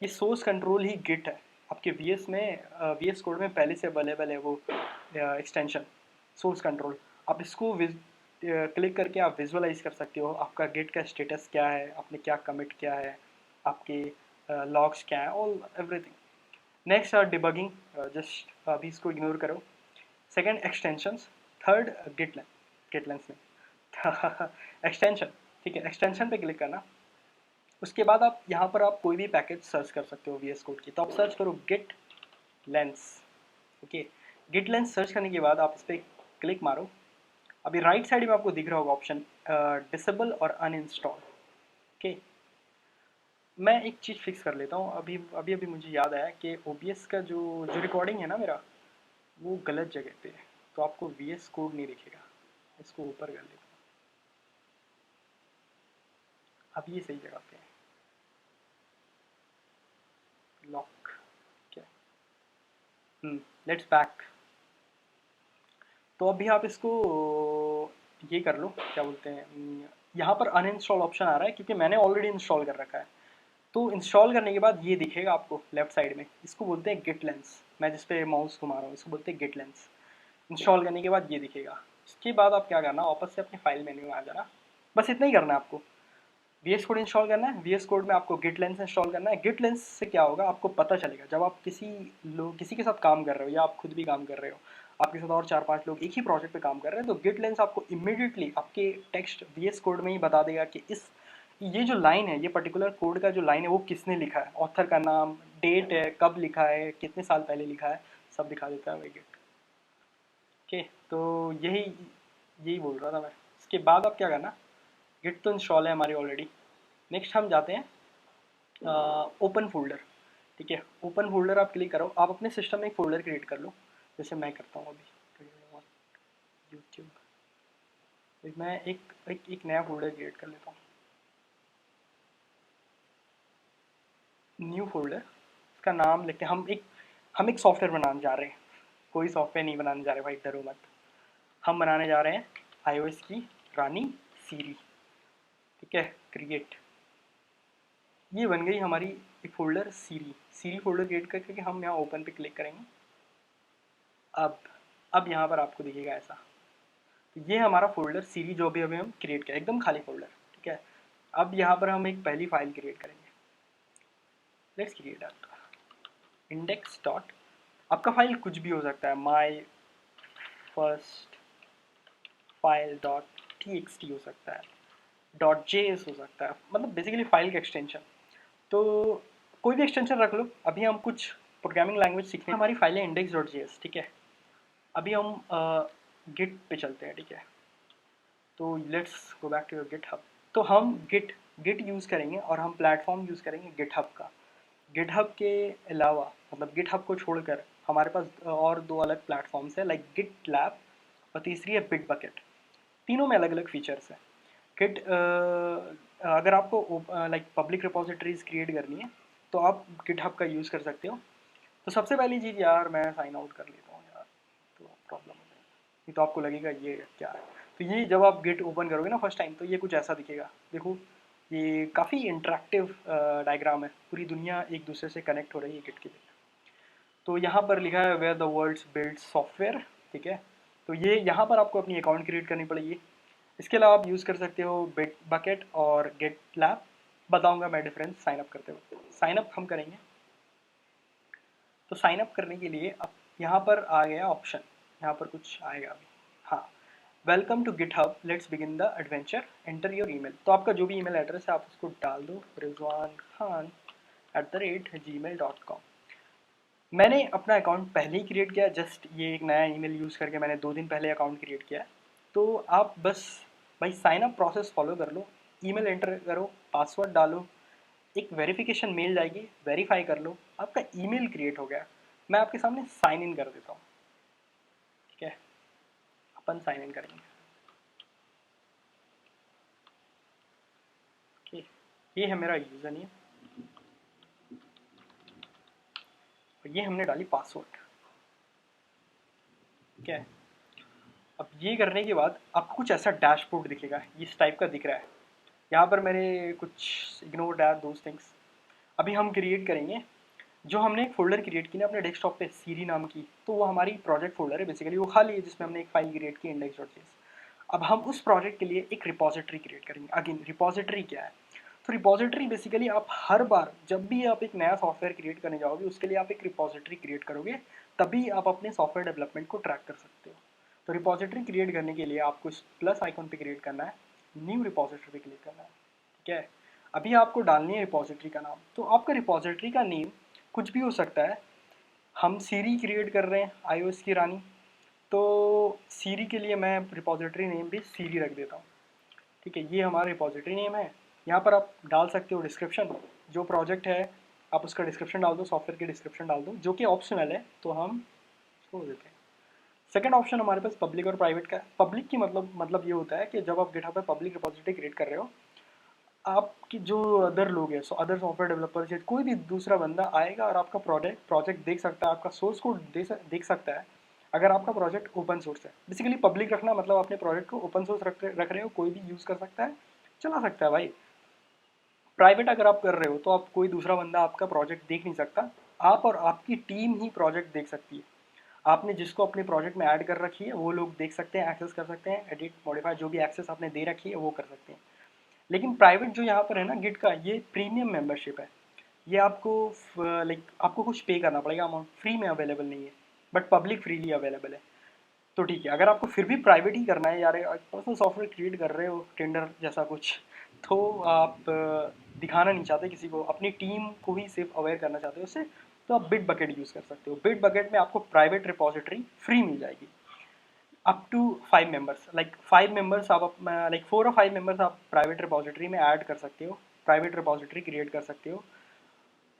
ये सोर्स कंट्रोल ही गिट है आपके वी एस में, वी एस कोड में पहले से अवेलेबल है वो एक्सटेंशन सोर्स कंट्रोल। आप इसको क्लिक करके आप विजुअलाइज कर सकते हो आपका गिट का स्टेटस क्या है, आपने क्या कमिट किया है, आपके लॉग्स क्या है, all everything. Next debugging, just अभी इसको इग्नोर करो। सेकंड एक्सटेंशंस, थर्ड गिटलेंस में एक्सटेंशन, ठीक है। एक्सटेंशन पे क्लिक करना। उसके बाद आप यहाँ पर आप कोई भी पैकेज सर्च कर सकते हो वी एस कोड की। तो आप सर्च करो Git lens, okay. Git lens search करने के बाद आप इस पर क्लिक मारो। अभी राइट साइड में आपको दिख रहा होगा ऑप्शन डिसेबल और अनइंस्टॉल, ओके। मैं एक चीज़ फिक्स कर लेता हूँ। अभी अभी अभी मुझे याद आया कि ओ बी एस का जो जो रिकॉर्डिंग है ना मेरा, वो गलत जगह पे है। तो आपको वी एस कोड नहीं दिखेगा, इसको ऊपर कर लेता हूँ। अब ये सही जगह पे है, लॉक, क्या। Let's back. तो अभी आप इसको ये कर लो, क्या बोलते हैं, यहाँ पर अनइंस्टॉल ऑप्शन आ रहा है क्योंकि मैंने ऑलरेडी इंस्टॉल कर रखा है। तो इंस्टॉल करने के बाद ये दिखेगा आपको लेफ्ट साइड में, इसको बोलते हैं गिट लेंस। मैं जिस पे माउस घुमा रहा हूँ इसको बोलते हैं गिट लेंस। इंस्टॉल करने के बाद ये दिखेगा। इसके बाद आप क्या करना, वापस से अपने फाइल मेन्यू में आ जाना। बस इतना ही करना है आपको। वी एस कोड इंस्टॉल करना है, वी एस कोड में आपको गिट लेंस इंस्टॉल करना है। गिट लेंस से क्या होगा, आपको पता चलेगा जब आप किसी के साथ काम कर रहे हो या आप खुद भी काम कर रहे हो, आपके साथ और 4-5 लोग एक ही प्रोजेक्ट पे काम कर रहे हैं, तो गिट लेंस आपको इमीडिएटली आपके टेक्स्ट वी एस कोड में ही बता देगा कि ये जो लाइन है, ये पर्टिकुलर कोड का जो लाइन है वो किसने लिखा है, ऑथर का नाम, डेट है, कब लिखा है, कितने साल पहले लिखा है, सब दिखा देता है वही गिट, ओके। तो यही यही बोल रहा था मैं। इसके बाद आप क्या करना, गिट तो इंस्टॉल है हमारी ऑलरेडी। नेक्स्ट हम जाते हैं ओपन फोल्डर, ठीक है। ओपन फोल्डर आप क्लिक करो, आप अपने सिस्टम में एक फोल्डर क्रिएट कर लो, जैसे मैं करता हूँ अभी यूट्यूब। मैं एक नया फोल्डर क्रिएट कर लेता हूँ, न्यू फोल्डर। इसका नाम लेके हम एक सॉफ्टवेयर बनाने जा रहे हैं। कोई सॉफ्टवेयर नहीं बनाने जा रहे भाई, डरो मत। हम बनाने जा रहे हैं iOS की रानी सीरी, ठीक है। क्रिएट, ये बन गई हमारी एक फोल्डर सीरी। सीरी फोल्डर क्रिएट करके हम यहाँ ओपन पे क्लिक करेंगे। अब अब यहाँ पर आपको दिखेगा ऐसा। तो ये हमारा फोल्डर सीरी जो भी अभी हम क्रिएट किया, एकदम खाली फोल्डर, ठीक है। अब यहाँ पर हम एक पहली फाइल क्रिएट करेंगे। लेट्स क्रिएट इंडेक्स डॉट, आपका फाइल कुछ भी हो सकता है, my first file dot T x T हो सकता है, डॉट जे एस हो सकता है, मतलब बेसिकली फाइल का एक्सटेंशन। तो कोई भी एक्सटेंशन रख लो। अभी हम कुछ प्रोग्रामिंग लैंग्वेज सीखने, हमारी फाइल है इंडेक्स डॉट जे एस, ठीक है। अभी हम गिट पे चलते हैं, ठीक है। तो let's go back to your GitHub. तो हम गिट यूज़ करेंगे और हम प्लेटफॉर्म यूज़ करेंगे गिटहब का। गिटहब के अलावा मतलब गिटहब को छोड़कर हमारे पास और दो अलग प्लेटफॉर्म्स हैं, लाइक गिट लैब और तीसरी है बिटबकेट। तीनों में अलग अलग फीचर्स हैं। गिट अगर आपको लाइक पब्लिक रिपोजिटरीज क्रिएट करनी है तो आप गिटहब का यूज़ कर सकते हो। तो सबसे पहली चीज़ यार, मैं साइन आउट कर लेता हूँ यार, तो प्रॉब्लम हो जाएगी। ये तो आपको लगेगा ये क्या है। तो ये जब आप गिट ओपन करोगे ना फर्स्ट टाइम, तो ये कुछ ऐसा दिखेगा। देखो, ये काफ़ी इंटरेक्टिव डायग्राम है, पूरी दुनिया एक दूसरे से कनेक्ट हो रही है गिट के लिए। तो यहाँ पर लिखा है where the world's build software, ठीक है। तो ये यहाँ पर आपको अपनी अकाउंट क्रिएट करनी पड़ेगी। इसके अलावा आप यूज़ कर सकते हो बिट बकेट और गेट लैब। बताऊँगा मैं डिफरेंस साइन अप करते हुए। साइन अप हम करेंगे, तो साइन अप करने के लिए अब यहाँ पर आ गया ऑप्शन, यहाँ पर कुछ आएगा अभी। हाँ, welcome to GitHub, let's begin the adventure, enter your email. तो आपका जो भी ईमेल एड्रेस है आप उसको डाल दो, rizwan.khan@gmail.com। मैंने अपना अकाउंट पहले ही क्रिएट किया, जस्ट ये एक नया ईमेल यूज़ करके मैंने 2 दिन पहले अकाउंट क्रिएट किया है। तो आप बस भाई साइन अप प्रोसेस फॉलो कर लो, ईमेल एंटर करो, पासवर्ड डालो, एक वेरिफिकेशन मेल जाएगी, वेरीफाई कर लो, आपका ईमेल क्रिएट हो गया। मैं आपके सामने साइन इन कर देता हूँ, ठीक है। अपन साइन इन करेंगे, ठीक। ये है मेरा यूज़र नेम और ये हमने डाली पासवर्ड, ठीक है। अब ये करने के बाद आपको कुछ ऐसा डैशबोर्ड दिखेगा, इस टाइप का दिख रहा है। यहाँ पर मैंने कुछ इग्नोर दैट दोज थिंग्स। अभी हम क्रिएट करेंगे, जो हमने एक फ़ोल्डर क्रिएट की ना अपने डेस्कटॉप पे सीरी नाम की, तो वो हमारी प्रोजेक्ट फ़ोल्डर है बेसिकली, वो खाली है जिसमें हमने एक फ़ाइल क्रिएट की index.js। अब हम उस प्रोजेक्ट के लिए एक रिपॉजिटरी क्रिएट करेंगे। अगेन रिपॉजिटरी क्या है? तो रिपॉजिटरी बेसिकली आप हर बार जब भी आप एक नया सॉफ्टवेयर क्रिएट करने जाओगे उसके लिए आप एक रिपॉजिटरी क्रिएट करोगे, तभी आप अपने सॉफ्टवेयर डेवलपमेंट को ट्रैक कर सकते हो। तो रिपॉजिटरी क्रिएट करने के लिए आपको इस प्लस आइकॉन पे क्रिएट करना है, न्यू रिपॉजिटरी पे क्लिक करना है, ठीक है। अभी आपको डालनी है रिपॉजिटरी का नाम। तो आपका रिपॉजिटरी का नेम कुछ भी हो सकता है। हम सीरी क्रिएट कर रहे हैं, iOS की रानी, तो सीरी के लिए मैं रिपॉजिटरी नेम भी सीरी रख देता हूँ, ठीक है। ये हमारा रिपॉजिटरी नेम है। यहाँ पर आप डाल सकते हो डिस्क्रिप्शन, जो प्रोजेक्ट है आप उसका डिस्क्रिप्शन डाल दो, सॉफ्टवेयर की डिस्क्रिप्शन डाल दो, जो कि ऑप्शनल है, तो हम छोड़ देते हैं। सेकंड ऑप्शन हमारे पास पब्लिक और प्राइवेट का है। पब्लिक की मतलब ये होता है कि जब आप गिटहब पर पब्लिक रिपॉजिटरी क्रिएट कर रहे हो, आपकी जो अदर लोग हैं, सो अदर सॉफ्टवेयर डेवलपर्स या कोई भी दूसरा बंदा आएगा और आपका प्रोजेक्ट देख सकता है, आपका सोर्स कोड देख सकता है, अगर आपका प्रोजेक्ट ओपन सोर्स है। बेसिकली पब्लिक रखना मतलब अपने प्रोजेक्ट को ओपन सोर्स रख रहे हो, कोई भी यूज़ कर सकता है, चला सकता है भाई। प्राइवेट अगर आप कर रहे हो तो आप कोई दूसरा बंदा आपका प्रोजेक्ट देख नहीं सकता, आप और आपकी टीम ही प्रोजेक्ट देख सकती है। आपने जिसको अपने प्रोजेक्ट में ऐड कर रखी है वो लोग देख सकते हैं, एक्सेस कर सकते हैं, एडिट मॉडिफाई जो भी एक्सेस आपने दे रखी है वो कर सकते हैं। लेकिन प्राइवेट जो यहाँ पर है ना गिट का, ये प्रीमियम मेंबरशिप है। ये आपको लाइक आपको कुछ पे करना पड़ेगा अमाउंट, फ्री में अवेलेबल नहीं है, बट पब्लिक फ्रीली अवेलेबल है। तो ठीक है, अगर आपको फिर भी प्राइवेट ही करना है यार, पर्सनल सॉफ्टवेयर क्रिएट कर रहे हो टेंडर जैसा कुछ, तो आप दिखाना नहीं चाहते किसी को, अपनी टीम को ही सिर्फ अवेयर करना चाहते हो उससे, तो आप बिट बकेट यूज़ कर सकते हो। बिट बकेट में आपको प्राइवेट रिपॉजिटरी फ्री मिल जाएगी up to 5 members, like 5 members आप लाइक 4 और 5 मेंबर्स आप प्राइवेट रिपॉजिटरी में ऐड कर सकते हो, प्राइवेट रिपॉजिटरी क्रिएट कर सकते हो,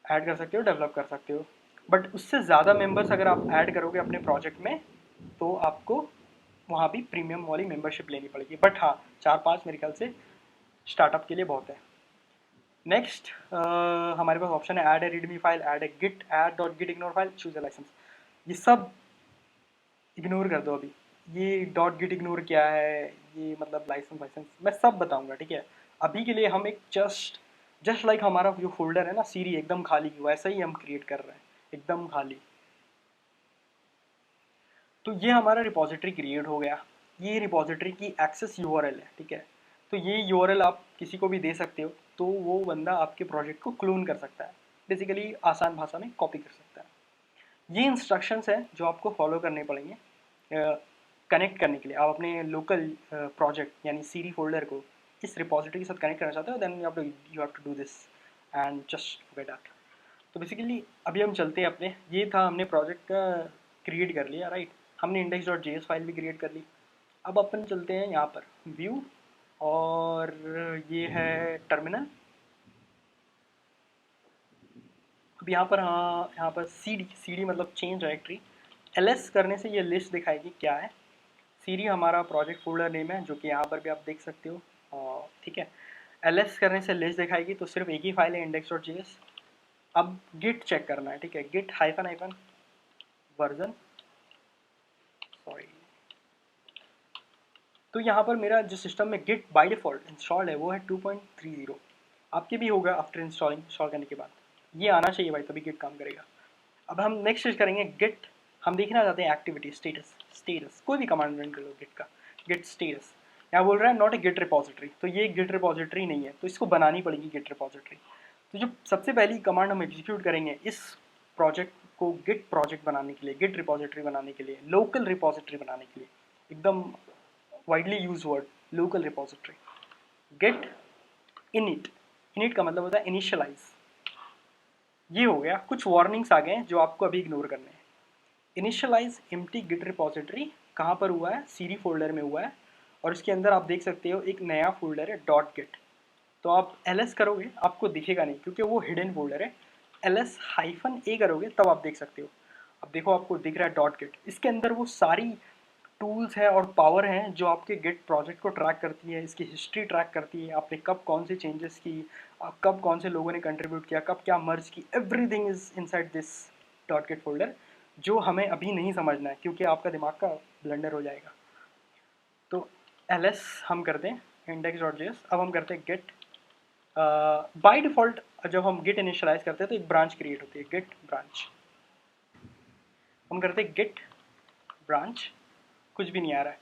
ऐड कर सकते हो, डेवलप कर सकते हो। बट उससे ज़्यादा मेंबर्स अगर आप ऐड करोगे अपने प्रोजेक्ट में, तो आपको वहाँ भी प्रीमियम वाली मेंबरशिप लेनी पड़ेगी। बट हाँ, 4-5 मेरे ख्याल से स्टार्टअप के लिए बहुत है। नेक्स्ट हमारे पास ऑप्शन है add a readme file, add a Git, add dot Git ignore file, choose a licence. ये सब इग्नोर कर दो अभी। ये डॉट गिट इग्नोर क्या है, ये मतलब लाइसेंस वाइसेंस मैं सब बताऊंगा, ठीक है। अभी के लिए हम एक जस्ट जस्ट लाइक हमारा जो फोल्डर है ना सीरी एकदम खाली, वैसा ही हम क्रिएट कर रहे हैं, एकदम खाली। तो ये हमारा रिपॉजिटरी क्रिएट हो गया। ये रिपॉजिटरी की एक्सेस यूआरएल है, ठीक है। तो ये यूआरएल आप किसी को भी दे सकते हो, तो वो बंदा आपके प्रोजेक्ट को क्लोन कर सकता है, बेसिकली आसान भाषा में कॉपी कर सकता है। ये इंस्ट्रक्शंस हैं जो आपको फॉलो करने पड़ेंगे कनेक्ट करने के लिए। आप अपने लोकल प्रोजेक्ट यानी सीरी फोल्डर को इस रिपॉजिटरी के साथ कनेक्ट करना चाहते हो, then you have to do this and just get that. तो बेसिकली अभी हम चलते हैं अपने, ये था हमने प्रोजेक्ट का क्रिएट कर लिया, राइट। हमने index.js फाइल भी क्रिएट कर ली। अब अपन चलते हैं यहाँ पर व्यू, और ये है टर्मिनल। अब यहाँ पर, हाँ, यहाँ पर सी डी मतलब चेंज डायरेक्टरी। ls करने से ये लिस्ट दिखाएगी क्या है। cd हमारा प्रोजेक्ट फोल्डर नेम है, जो कि यहाँ पर भी आप देख सकते हो, ठीक है। ls करने से लिस्ट दिखाएगी, तो सिर्फ एक ही फाइल है index.js। अब git चेक करना है, ठीक है। git hyphen hyphen version, sorry. तो यहाँ पर मेरा जो सिस्टम में गिट बाय डिफ़ॉल्ट इंस्टॉल्ड है वो है 2.30। आपके भी होगा आफ्टर इंस्टॉल करने के बाद। ये आना चाहिए भाई, तभी गिट काम करेगा। अब हम नेक्स्ट चीज़ करेंगे गिट। हम देखना चाहते हैं एक्टिविटी स्टेटस कोई भी कमांड रन कर लो गिट का। गिट स्टेटस यहाँ बोल रहा है नॉट ए गिट रिपोजिटरी, तो ये गिट रिपोजिटरी नहीं है, तो इसको बनानी पड़ेगी गिट रिपोजिटरी। तो जो सबसे पहली कमांड हम एग्जीक्यूट करेंगे इस प्रोजेक्ट को गिट प्रोजेक्ट बनाने के लिए, गिट रिपोजिटरी बनाने के लिए, लोकल रिपोजिटरी बनाने के लिए, एकदम widely use word, local repository. Gate init, init का मतलब होता है इनिशियलाइज। ये हो गया, कुछ वार्निंग्स आ गए हैं जो आपको अभी इग्नोर करने हैं। इनिशियलाइज एम्प्टी गिट रिपोजिटरी कहाँ पर हुआ है, सीडी फोल्डर में हुआ है, और इसके अंदर आप देख सकते हो एक नया फोल्डर है डॉट गिट। तो आप ls करोगे आपको दिखेगा नहीं, क्योंकि वो हिडन फोल्डर है। ls हाइफन ए करोगे तब आप देख सकते हो। अब देखो आपको दिख रहा है डॉट गिट, इसके अंदर वो सारी टूल्स है और पावर हैं जो आपके गिट प्रोजेक्ट को ट्रैक करती है, इसकी हिस्ट्री ट्रैक करती है, आपने कब कौन से चेंजेस की, कब कौन से लोगों ने कंट्रीब्यूट किया, कब क्या मर्ज की, everything is inside this dot Git folder, जो हमें अभी नहीं समझना है क्योंकि आपका दिमाग का ब्लंडर हो जाएगा। तो ls हम करते हैं index.js। अब हम करते हैं गिट। बाय डिफ़ॉल्ट जब हम गिट इनिशियलाइज करते हैं तो एक ब्रांच क्रिएट होती है, गिट ब्रांच। हम करते हैं गिट ब्रांच, कुछ भी नहीं आ रहा है।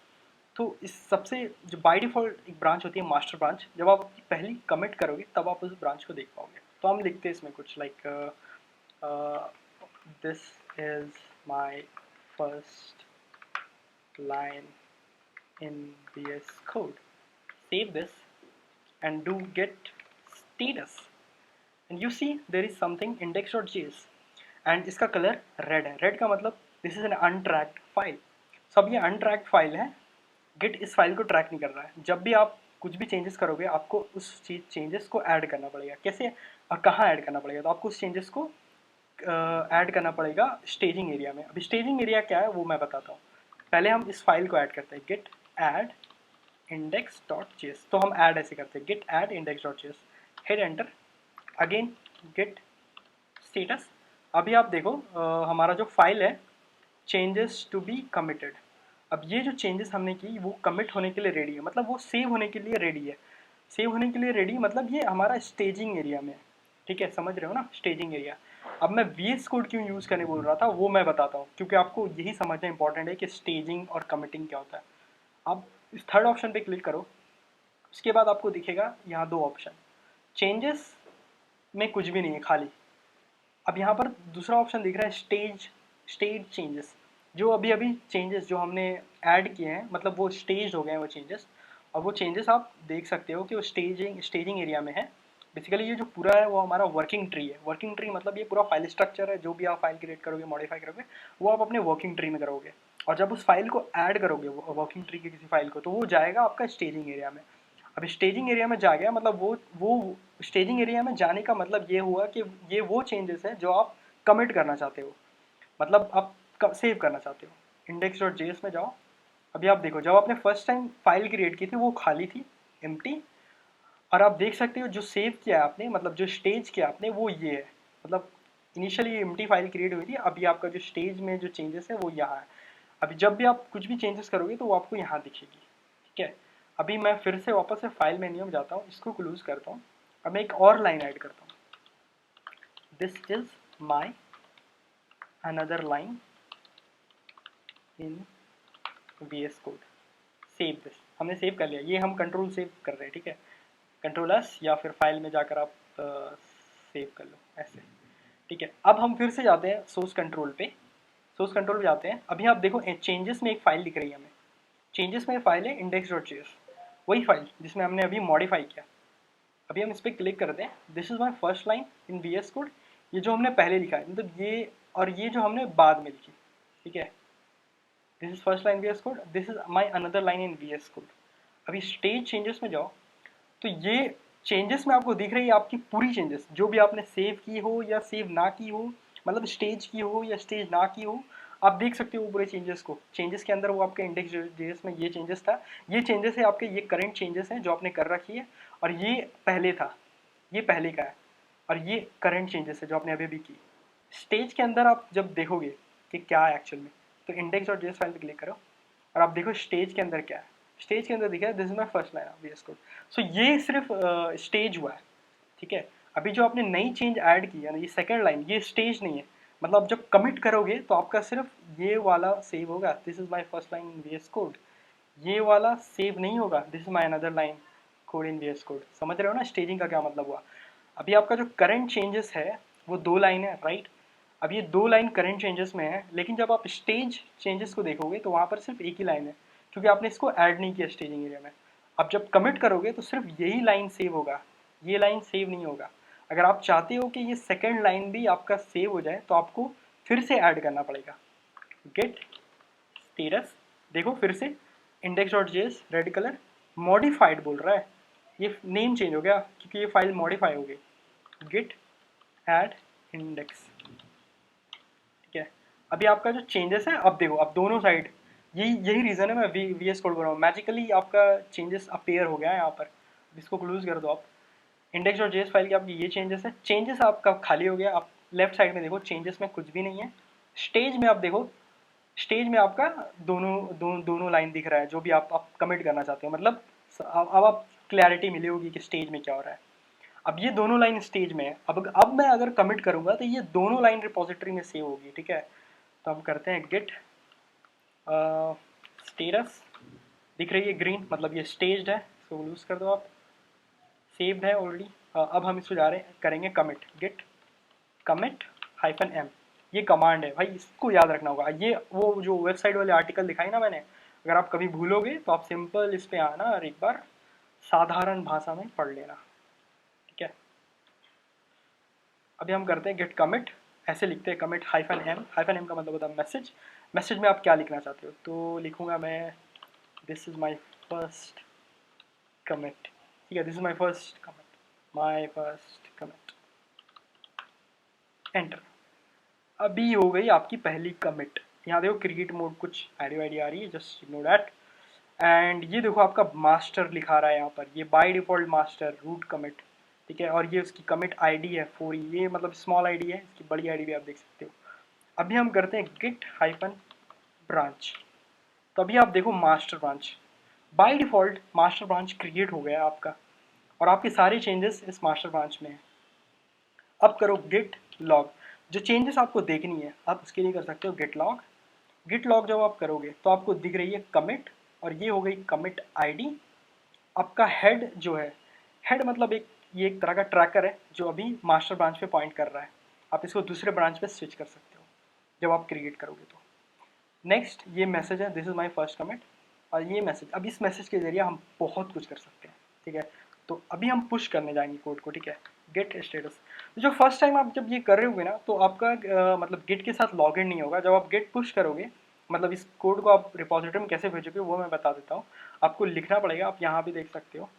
तो इस सबसे जो बाय डिफ़ॉल्ट एक ब्रांच होती है मास्टर ब्रांच, जब आप पहली कमिट करोगे तब आप उस ब्रांच को देख पाओगे। तो हम लिखते हैं इसमें कुछ like this is my first line in VS Code. Save this and do git status. And you see there is something index.js and इसका कलर रेड है। रेड का मतलब दिस इज एन अनट्रैक्ड फाइल। सो अब ये अनट्रैक्ड फाइल है, Git इस file को track नहीं कर रहा है। जब भी आप कुछ भी चेंजेस करोगे आपको उस चेंजेस को ऐड करना पड़ेगा। कैसे और कहाँ ऐड करना पड़ेगा, तो आपको उस चेंजेस को ऐड करना पड़ेगा स्टेजिंग एरिया में। अभी स्टेजिंग एरिया क्या है वो मैं बताता हूँ। पहले हम इस फाइल को ऐड करते हैं, गिट ऐड index.js। तो हम ऐड ऐसे करते हैं, git add index.js, hit enter, again git status। अभी आप देखो हमारा जो फाइल है चेंजेस टू बी कमिटेड। अब ये जो चेंजेस हमने की वो कमिट होने के लिए रेडी है, मतलब वो सेव होने के लिए रेडी है। सेव होने के लिए रेडी मतलब ये हमारा स्टेजिंग एरिया में है, ठीक है, समझ रहे हो ना, स्टेजिंग एरिया। अब मैं VS कोड क्यों यूज़ करने बोल रहा था वो मैं बताता हूँ, क्योंकि आपको यही समझना इंपॉर्टेंट है कि स्टेजिंग और कमिटिंग क्या होता है। आप इस थर्ड ऑप्शन पे क्लिक करो, उसके बाद आपको दिखेगा यहाँ दो ऑप्शन, चेंजेस में कुछ भी नहीं है खाली। अब यहाँ पर दूसरा ऑप्शन दिख रहा है स्टेज चेंजेस। जो अभी अभी चेंजेस जो हमने ऐड किए हैं मतलब वो स्टेज हो गए हैं वो चेंजेस, और वो चेंजेस आप देख सकते हो कि वो स्टेजिंग एरिया में है। बेसिकली ये जो पूरा है वो हमारा वर्किंग ट्री है। वर्किंग ट्री मतलब ये पूरा फाइल स्ट्रक्चर है, जो भी आप फाइल क्रिएट करोगे मॉडिफाई करोगे वो आप अपने वर्किंग ट्री में करोगे, और जब उस फाइल को ऐड करोगे वर्किंग ट्री की किसी फाइल को तो वो जाएगा आपका स्टेजिंग एरिया में। अब स्टेजिंग एरिया में जा गया मतलब वो स्टेजिंग एरिया में जाने का मतलब ये हुआ कि ये वो चेंजेस है जो आप कमिट करना चाहते हो, मतलब आप सेव करना चाहते हो। index.js में जाओ। अभी आप देखो जब आपने फर्स्ट टाइम फाइल क्रिएट की थी वो खाली थी, एम्प्टी, और आप देख सकते हो जो सेव किया है आपने, मतलब जो स्टेज किया आपने वो ये है। मतलब इनिशियली एम्प्टी फाइल क्रिएट हुई थी, अभी आपका जो स्टेज में जो चेंजेस है वो यहाँ है। अभी जब भी आप कुछ भी चेंजेस करोगे तो वो आपको यहाँ दिखेगी, ठीक है। अभी मैं फिर से वापस से फाइल मेन्यू में जाता हूँ, इसको क्लोज करता हूँ। अब मैं एक और लाइन ऐड करता हूँ, this is my another line in VS code, save this. हमने सेव कर लिया, ये हम कंट्रोल सेव कर रहे हैं, ठीक है। कंट्रोल एस या फिर फाइल में जाकर आप सेव कर लो ऐसे, ठीक है। अब हम फिर से जाते हैं सोर्स कंट्रोल पे, सोर्स कंट्रोल पे जाते हैं। अभी आप देखो चेंजेस में एक फाइल दिख रही है हमें, चेंजेस में फाइल है index.js, वही फाइल जिसमें हमने अभी मॉडिफाई किया। अभी हम इस पर क्लिक करते हैं, this is my first line in VS code. ये जो हमने पहले लिखा है मतलब ये, और ये जो हमने बाद में लिखी, ठीक है, this is first line VS code, this is my another line in VS code. अभी स्टेज चेंजेस में जाओ तो ये चेंजेस में आपको दिख रही है आपकी पूरी चेंजेस जो भी आपने सेव की हो या सेव ना की हो, मतलब स्टेज की हो या स्टेज ना की हो, आप देख सकते हो पूरे चेंजेस को। चेंजेस के अंदर वो आपके इंडेक्स जेएस में ये चेंजेस था, ये चेंजेस है आपके, ये करंट चेंजेस हैं जो आपने कर रखी है, और ये पहले था, ये पहले का है, और ये करंट चेंजेस है जो आपने अभी भी की। स्टेज के अंदर आप जब देखोगे कि क्या है एक्चुअल में, तो इंडेक्स डॉट जेएस फाइल पे क्लिक करो और आप देखो स्टेज के अंदर क्या है। स्टेज के अंदर दिखा है this is my first line of VS code. सो ये सिर्फ स्टेज हुआ है, ठीक है। अभी जो आपने नई चेंज ऐड की है ना, ये सेकंड लाइन, ये स्टेज नहीं है। मतलब जब कमिट करोगे तो आपका सिर्फ ये वाला सेव होगा, this is my first line in VS code. ये वाला सेव नहीं होगा, this is my another line code in VS code. समझ रहे हो ना स्टेजिंग का क्या मतलब हुआ। अभी आपका जो करंट चेंजेस है वो 2 लाइन है, राइट। अब ये 2 लाइन करंट चेंजेस में है, लेकिन जब आप स्टेज चेंजेस को देखोगे तो वहाँ पर सिर्फ एक ही लाइन है, क्योंकि आपने इसको ऐड नहीं किया स्टेजिंग एरिया में। अब जब कमिट करोगे तो सिर्फ यही लाइन सेव होगा, ये लाइन सेव नहीं होगा। अगर आप चाहते हो कि ये सेकेंड लाइन भी आपका सेव हो जाए तो आपको फिर से ऐड करना पड़ेगा। गेट स्टेटस देखो फिर से, index dot JS red colour, modified बोल रहा है, ये नेम चेंज हो गया क्योंकि ये फाइल मॉडिफाई हो गई। गिट ऐड इंडेक्स, ठीक है। अभी आपका जो चेंजेस है, अब देखो, अब दोनों साइड, यही रीज़न है मैं VS कोड कर रहा हूँ। मैजिकली आपका चेंजेस अपीयर हो गया है यहाँ पर। इसको क्लोज कर दो आप। इंडेक्स डॉट जेएस फाइल की आपकी ये चेंजेस है, चेंजेस आपका खाली हो गया। आप लेफ्ट साइड में देखो, चेंजेस में कुछ भी नहीं है। स्टेज में आप देखो, स्टेज में आपका दोनों लाइन दिख रहा है जो भी आप कमिट करना चाहते हो। मतलब अब आप क्लैरिटी मिली होगी कि स्टेज में क्या हो रहा है। अब ये दोनों लाइन स्टेज में है, अब मैं अगर कमिट करूंगा तो ये दोनों लाइन रिपोजिटरी में सेव होगी, ठीक है। तो हम करते हैं गिट स्टेटस, दिख रही है ग्रीन, मतलब ये स्टेज्ड है, इसको लूज कर दो आप। सेव्ड है ऑलरेडी। अब हम इसको जा रहे हैं, करेंगे कमिट, गिट कमिट -m। ये कमांड है भाई, इसको याद रखना होगा। ये वो जो वेबसाइट वाले आर्टिकल दिखाई ना मैंने, अगर आप कभी भूलोगे तो आप सिंपल इस पे आना और एक बार साधारण भाषा में पढ़ लेना, ठीक है। अभी हम करते हैं गेट कमिट, ऐसे लिखते हैं कमिट -m का मतलब होता है मैसेज। मैसेज में आप क्या लिखना चाहते हो, तो लिखूंगा मैं this is my first commit, ठीक है। This is my first commit, my first commit, enter. अभी हो गई आपकी पहली कमिट। यहाँ देखो क्रिएट मोड कुछ आईडी आ रही है, जस्ट इग्नोर दैट। एंड ये देखो आपका मास्टर लिखा रहा है यहाँ पर, ये by default master root commit, ठीक है। और ये उसकी कमिट आईडी है 4, ये मतलब स्मॉल आईडी है, इसकी बड़ी आईडी भी आप देख सकते हो। अभी हम करते हैं गिट हाइफन ब्रांच। तो अभी आप देखो master branch, by default master branch create हो गया आपका, और आपके सारे चेंजेस इस मास्टर ब्रांच में है। अब करो गिट लॉग, जो चेंजेस आपको देखनी है आप उसके लिए कर सकते हो गिट लॉग। गिट लॉग जब आप करोगे तो आपको दिख रही है कमिट, और ये हो गई कमिट आईडी। आपका हेड जो है, हेड मतलब ये एक तरह का ट्रैकर है जो अभी मास्टर ब्रांच पे पॉइंट कर रहा है। आप इसको दूसरे ब्रांच पे स्विच कर सकते हो जब आप क्रिएट करोगे तो। नेक्स्ट ये मैसेज है, this is my first commit, और ये मैसेज, अब इस मैसेज के जरिए हम बहुत कुछ कर सकते हैं, ठीक है। तो अभी हम पुश करने जाएंगे कोड को, ठीक है। गेट स्टेटस, जो फर्स्ट टाइम आप जब ये कर रहे होगे ना तो आपका मतलब गेट के साथ लॉग इन नहीं होगा। जब आप गेट पुश करोगे, मतलब इस कोड को आप रिपोजिटरी में कैसे भेजोगे वो मैं बता देता हूँ। आपको लिखना पड़ेगा, आप यहाँ भी देख सकते हो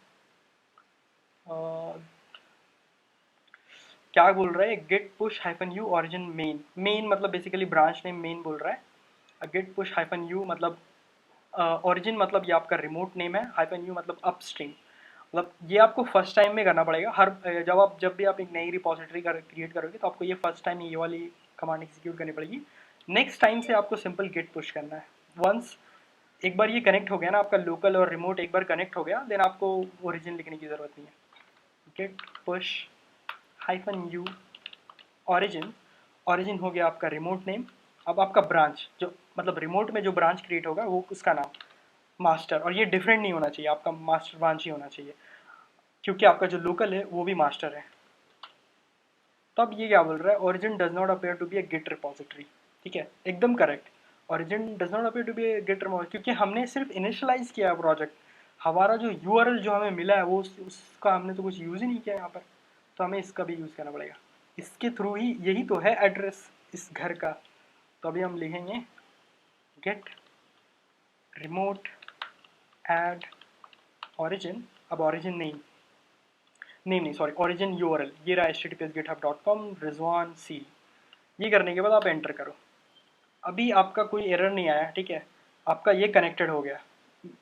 क्या बोल रहा है, git push -u origin main. Main मतलब बेसिकली ब्रांच नेम मेन बोल रहा है। गेट पुश -u मतलब ऑरिजिन, मतलब ये आपका रिमोट नेम है। -u मतलब अपस्ट्रीम, मतलब ये आपको फर्स्ट टाइम में करना पड़ेगा। हर जब भी आप एक नई रिपोजिटरी क्रिएट करोगे तो आपको ये फर्स्ट टाइम ये वाली कमांड एग्जीक्यूट करनी पड़ेगी। नेक्स्ट टाइम से आपको सिंपल गेट पुश करना है। वंस एक बार ये कनेक्ट हो गया ना, आपका लोकल और रिमोट एक बार कनेक्ट हो गया, देन आपको ओरिजिन लिखने की ज़रूरत नहीं है। Git push -u origin, origin हो गया आपका रिमोट नेम। अब आपका ब्रांच, जो मतलब रिमोट में जो ब्रांच क्रिएट होगा वो उसका नाम मास्टर, और ये डिफरेंट नहीं होना चाहिए, आपका मास्टर ब्रांच ही होना चाहिए, क्योंकि आपका जो लोकल है वो भी मास्टर है। तो अब ये क्या बोल रहा है, origin does not appear to be A Git repository, ठीक है, एकदम correct. Origin does not appear to be A Git repository, क्योंकि हमने सिर्फ इनिशियलाइज किया है प्रोजेक्ट। हमारा जो यूआरएल जो हमें मिला है वो उसका हमने तो कुछ यूज़ ही नहीं किया यहाँ पर, तो हमें इसका भी यूज़ करना पड़ेगा। इसके थ्रू ही, यही तो है एड्रेस इस घर का। तो अभी हम लिखेंगे गेट रिमोट ऐड ऑरिजिन, अब ऑरिजिन नहीं सॉरी, ऑरिजिन यूआरएल ये रहा https://github.com रिजवान सी। ये करने के बाद आप एंटर करो। अभी आपका कोई एरर नहीं आया, ठीक है, आपका ये कनेक्टेड हो गया।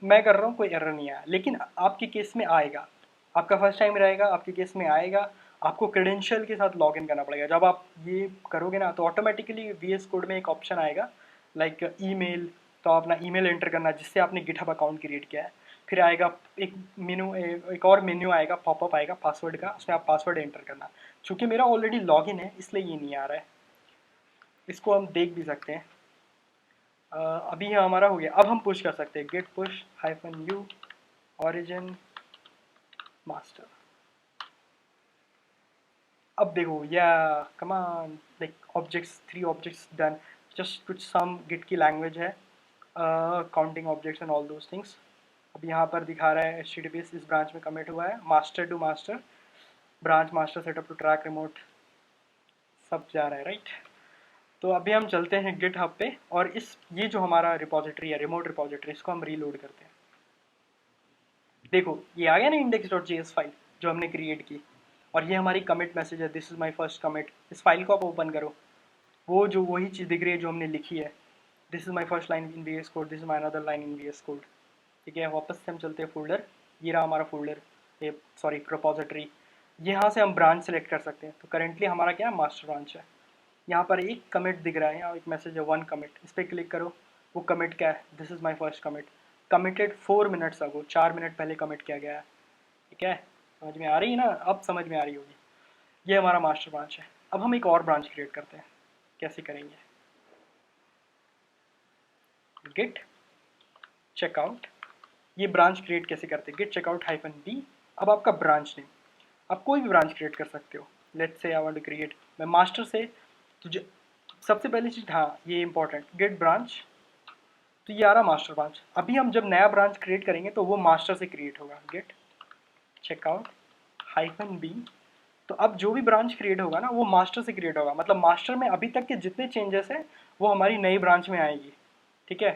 मैं कर रहा हूँ, कोई एरर नहीं आया, लेकिन आपके केस में आएगा। आपका फर्स्ट टाइम रहेगा, आपके केस में आएगा। आपको क्रेडेंशियल के साथ लॉगिन करना पड़ेगा। जब आप ये करोगे ना तो ऑटोमेटिकली VS कोड में एक ऑप्शन आएगा लाइक ईमेल, तो अपना ईमेल एंटर करना जिससे आपने गिटहब अकाउंट क्रिएट किया है। फिर आएगा एक मेनू, एक और मेन्यू आएगा, पॉपअप आएगा पासवर्ड का, उसमें आप पासवर्ड एंटर करना। चूँकि मेरा ऑलरेडी लॉगिन है इसलिए ये नहीं आ रहा है। इसको हम देख भी सकते हैं। अभी यहाँ हमारा हो गया। अब हम पुश कर सकते हैं git push -u origin master। अब देखो या कमान like objects, 3 objects done. Just कुछ सम गिट की लैंग्वेज है, counting objects and all those things. अब यहाँ पर दिखा रहा है HTTPS इस ब्रांच में कमिट हुआ है, master to master, branch master setup to track remote, सब जा रहा है राइट। तो अभी हम चलते हैं गिट हब पे और ये जो हमारा रिपोजिटरी है, रिमोट रिपोजिटरी, इसको हम रीलोड करते हैं। देखो ये आ गया ना index.js फाइल जो हमने क्रिएट की, और ये हमारी कमिट मैसेज है, this is my first commit. इस फाइल को आप ओपन करो, वो जो वही चीज़ दिख रही है जो हमने लिखी है, this is my first line in VS code, this is my another line in VS code. ठीक है, वापस से हम चलते हैं फोल्डर, ये रहा हमारा फोल्डर, ये सॉरी रिपोजिटरी। यहाँ से हम ब्रांच सेलेक्ट कर सकते हैं। तो करेंटली हमारा क्या है, मास्टर ब्रांच है। यहाँ पर एक कमिट दिख रहा है, यहाँ एक मैसेज है 1 कमिट, इस पर क्लिक करो। वो कमिट क्या है, this is my first commit, committed 4 minutes ago, 4 minute पहले कमिट किया गया है। ठीक है, समझ में आ रही है ना, अब समझ में आ रही होगी। ये हमारा मास्टर ब्रांच है। अब हम एक और ब्रांच क्रिएट करते हैं। कैसे करेंगे, गिट चेकआउट, ये ब्रांच क्रिएट कैसे करते हैं, गिट चेकआउट -b। अब आपका ब्रांच नेम, आप कोई भी ब्रांच क्रिएट कर सकते हो। Let's say I want to create, मैं मास्टर से तुझे सबसे पहली चीज़, हाँ ये इंपॉर्टेंट, गेट ब्रांच। तो ये आ रहा मास्टर ब्रांच। अभी हम जब नया ब्रांच क्रिएट करेंगे तो वो मास्टर से क्रिएट होगा, गेट चेकआउट -b। तो अब जो भी ब्रांच क्रिएट होगा ना वो मास्टर से क्रिएट होगा, मतलब मास्टर में अभी तक के जितने चेंजेस हैं वो हमारी नई ब्रांच में आएगी। ठीक है,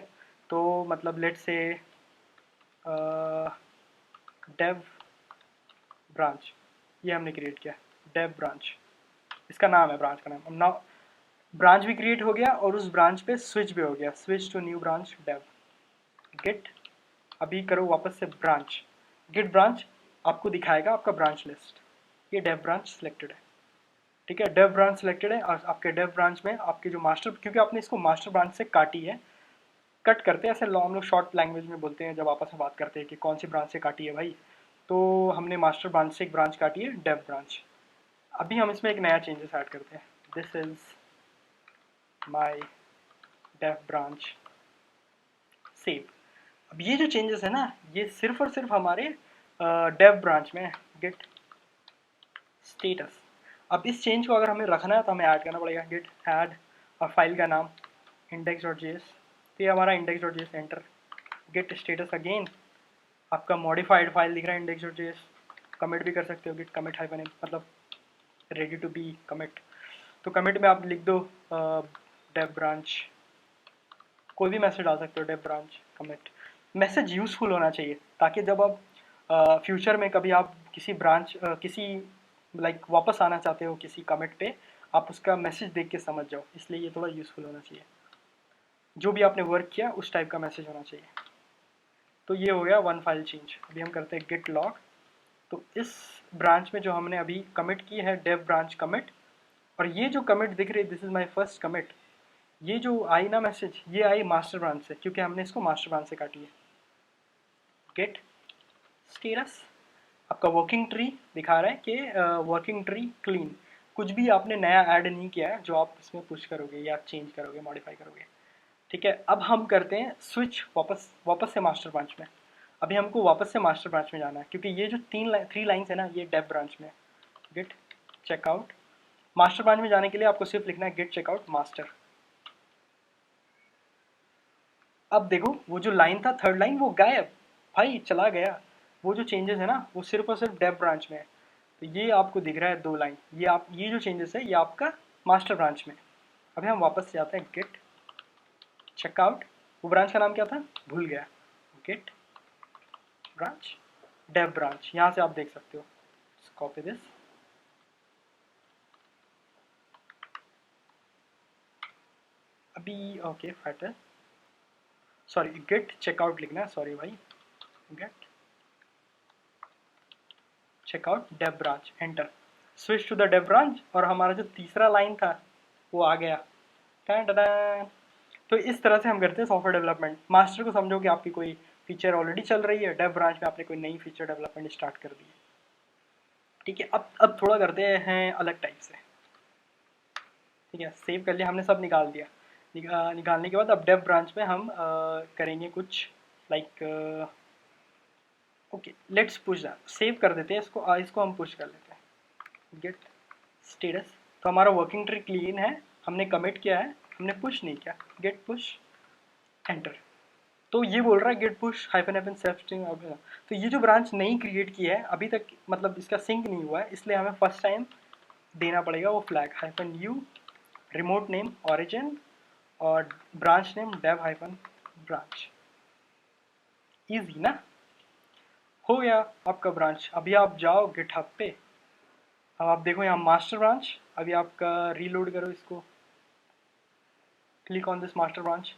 तो मतलब लेट्स से डेव ब्रांच, ये हमने क्रिएट किया डेव ब्रांच, इसका नाम है ब्रांच का नाम। अब नाउ ब्रांच भी क्रिएट हो गया और उस ब्रांच पे स्विच भी हो गया, switch to new branch dev. Git अभी करो वापस से ब्रांच, गेट ब्रांच, आपको दिखाएगा आपका ब्रांच लिस्ट। ये डेव ब्रांच सिलेक्टेड है। ठीक है, डेव ब्रांच सिलेक्टेड है और आपके डेव ब्रांच में आपके जो मास्टर, क्योंकि आपने इसको मास्टर ब्रांच से काटी है, कट करते हैं ऐसे हम लोग शॉर्ट लैंग्वेज में बोलते हैं जब आपस में बात करते हैं कि कौन सी ब्रांच से काटी है भाई। तो हमने मास्टर ब्रांच से एक ब्रांच काटी है, डेव ब्रांच। अभी हम इसमें एक नया चेंजेस ऐड करते हैं, this is my dev branch, save. अब ये जो चेंजेस है ना ये सिर्फ और सिर्फ हमारे डेव ब्रांच में है। गेट स्टेटस, अब इस चेंज को अगर हमें रखना है तो हमें ऐड करना पड़ेगा, गेट ऐड, और फाइल का नाम index.js, तो ये हमारा index.js enter. Git status again, आपका मॉडिफाइड फाइल दिख रहा है index.js, कमिट भी कर सकते हो, गेट कमिट -m, मतलब रेडी टू बी कमिट। तो कमिट में आप लिख दो डेव ब्रांच, कोई भी मैसेज डाल सकते हो, dev branch commit. Message useful होना चाहिए ताकि जब आप फ्यूचर में कभी आप किसी ब्रांच किसी लाइक वापस आना चाहते हो किसी कमिट पे, आप उसका मैसेज देख के समझ जाओ, इसलिए ये थोड़ा यूजफुल होना चाहिए। जो भी आपने वर्क किया उस टाइप का मैसेज होना चाहिए। तो ये हो गया 1 फाइल चेंज। अभी हम करते हैं गिट लॉग। तो इस ब्रांच में जो हमने अभी कमिट की है डेव ब्रांच कमिट, और ये जो कमिट दिख रही है this is my first commit, ये जो आई ना मैसेज, ये आई मास्टर ब्रांच से क्योंकि हमने इसको मास्टर ब्रांच से काटी है। गेट स्टेटस, आपका वर्किंग ट्री दिखा रहा है कि वर्किंग ट्री क्लीन, कुछ भी आपने नया ऐड नहीं किया है जो आप इसमें पुश करोगे या चेंज करोगे, मॉडिफाई करोगे। ठीक है, अब हम करते हैं स्विच वापस से मास्टर ब्रांच में। अभी हमको वापस से मास्टर ब्रांच में जाना है क्योंकि ये जो 3 लाइन्स है ना ये डेव ब्रांच में है। गेट चेकआउट, मास्टर ब्रांच में जाने के लिए आपको सिर्फ लिखना है गेट चेकआउट मास्टर। अब देखो वो जो लाइन था 3rd लाइन वो गायब, भाई चला गया। वो जो चेंजेस है ना वो सिर्फ और सिर्फ डेव ब्रांच में है। तो ये आपको दिख रहा है 2 लाइन, ये जो चेंजेस है ये आपका मास्टर ब्रांच में। अभी हम वापस से जाते हैं गेट चेकआउट, वो ब्रांच का नाम क्या था, भूल गया। गेट ब्रांच डेव ब्रांच, यहाँ से आप देख सकते हो। कॉपी दिस, अभी okay fighter, sorry git checkout लिखना है, सॉरी भाई, git checkout dev branch, enter, switch to the dev branch, और हमारा जो तीसरा लाइन था वो आ गया। टन। तो इस तरह से हम करते हैं सॉफ्टवेयर डेवलपमेंट। मास्टर को समझो कि आपकी कोई फीचर ऑलरेडी चल रही है, डेव ब्रांच में आपने कोई नई फीचर डेवलपमेंट स्टार्ट कर दी है। ठीक है, अब थोड़ा करते हैं अलग टाइप से। ठीक है, सेव कर लिया हमने, सब निकाल दिया। निकालने के बाद अब डेव ब्रांच में हम करेंगे कुछ like okay let's push that, save कर देते हैं इसको, इसको हम पुश कर लेते हैं। गेट स्टेटस, तो हमारा वर्किंग ट्री क्लीन है, हमने कमिट किया है, हमने पुश नहीं किया। गेट पुश एंटर, तो ये बोल रहा है git push hyphen hyphen self string. तो ये जो ब्रांच नई क्रिएट की है अभी तक, मतलब इसका सिंक नहीं हुआ है, इसलिए हमें फर्स्ट टाइम देना पड़ेगा वो flag hyphen u, remote name origin, और branch name Dave hyphen branch. Easy ना, हो गया आपका ब्रांच। अभी आप जाओ गिटहब पे, अब आप देखो यहाँ मास्टर ब्रांच, अभी आपका रीलोड करो इसको, click on this master branch,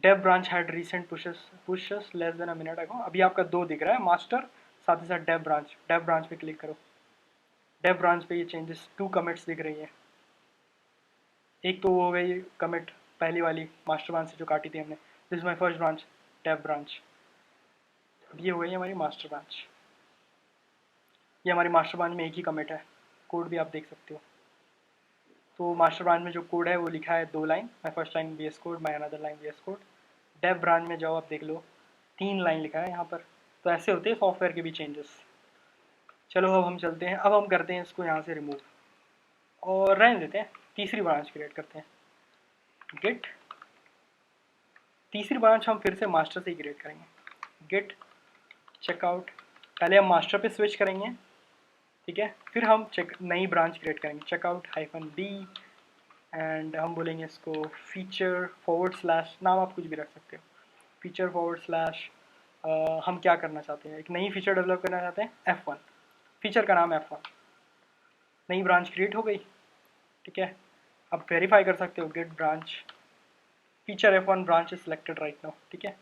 dev branch had recent pushes less than a minute ago. अभी आपका दो दिख रहा है, मास्टर साथ ही साथ डेव ब्रांच पे क्लिक करो। डेव ब्रांच पे ये चेंजेस, 2 कमिट्स दिख रही हैं। एक तो वो हो गई कमिट पहली वाली मास्टर ब्रांच से जो काटी थी हमने, this is my first branch dev branch. अब ये हो गई हमारी मास्टर ब्रांच, ये हमारी मास्टर ब्रांच में एक ही कमिट है, कोड भी आप देख सकते हो। तो मास्टर ब्रांच में जो कोड है वो लिखा है 2 line, my first line V S code, my another line V S code. Dev branch में जाओ आप देख लो 3 लाइन लिखा है यहाँ पर। तो ऐसे होते हैं सॉफ्टवेयर के भी चेंजेस। चलो अब हम चलते हैं, अब हम करते हैं इसको यहाँ से रिमूव और रहने देते हैं, तीसरी ब्रांच क्रिएट करते हैं। गेट तीसरी ब्रांच हम फिर से मास्टर से ही क्रिएट करेंगे। गेट चेकआउट, पहले हम मास्टर पे स्विच करेंगे, ठीक है, फिर हम नई ब्रांच क्रिएट करेंगे, चेकआउट हाइफन डी, एंड हम बोलेंगे इसको फीचर फॉरवर्ड स्लैश, नाम आप कुछ भी रख सकते हो, फीचर फॉरवर्ड स्लैश। हम क्या करना चाहते हैं, एक नई फीचर डेवलप करना चाहते हैं, F1, फीचर का नाम F1। नई ब्रांच क्रिएट हो गई, ठीक है। अब वेरीफाई कर सकते हो, git branch feature F1 branch is selected right now, ठीक है।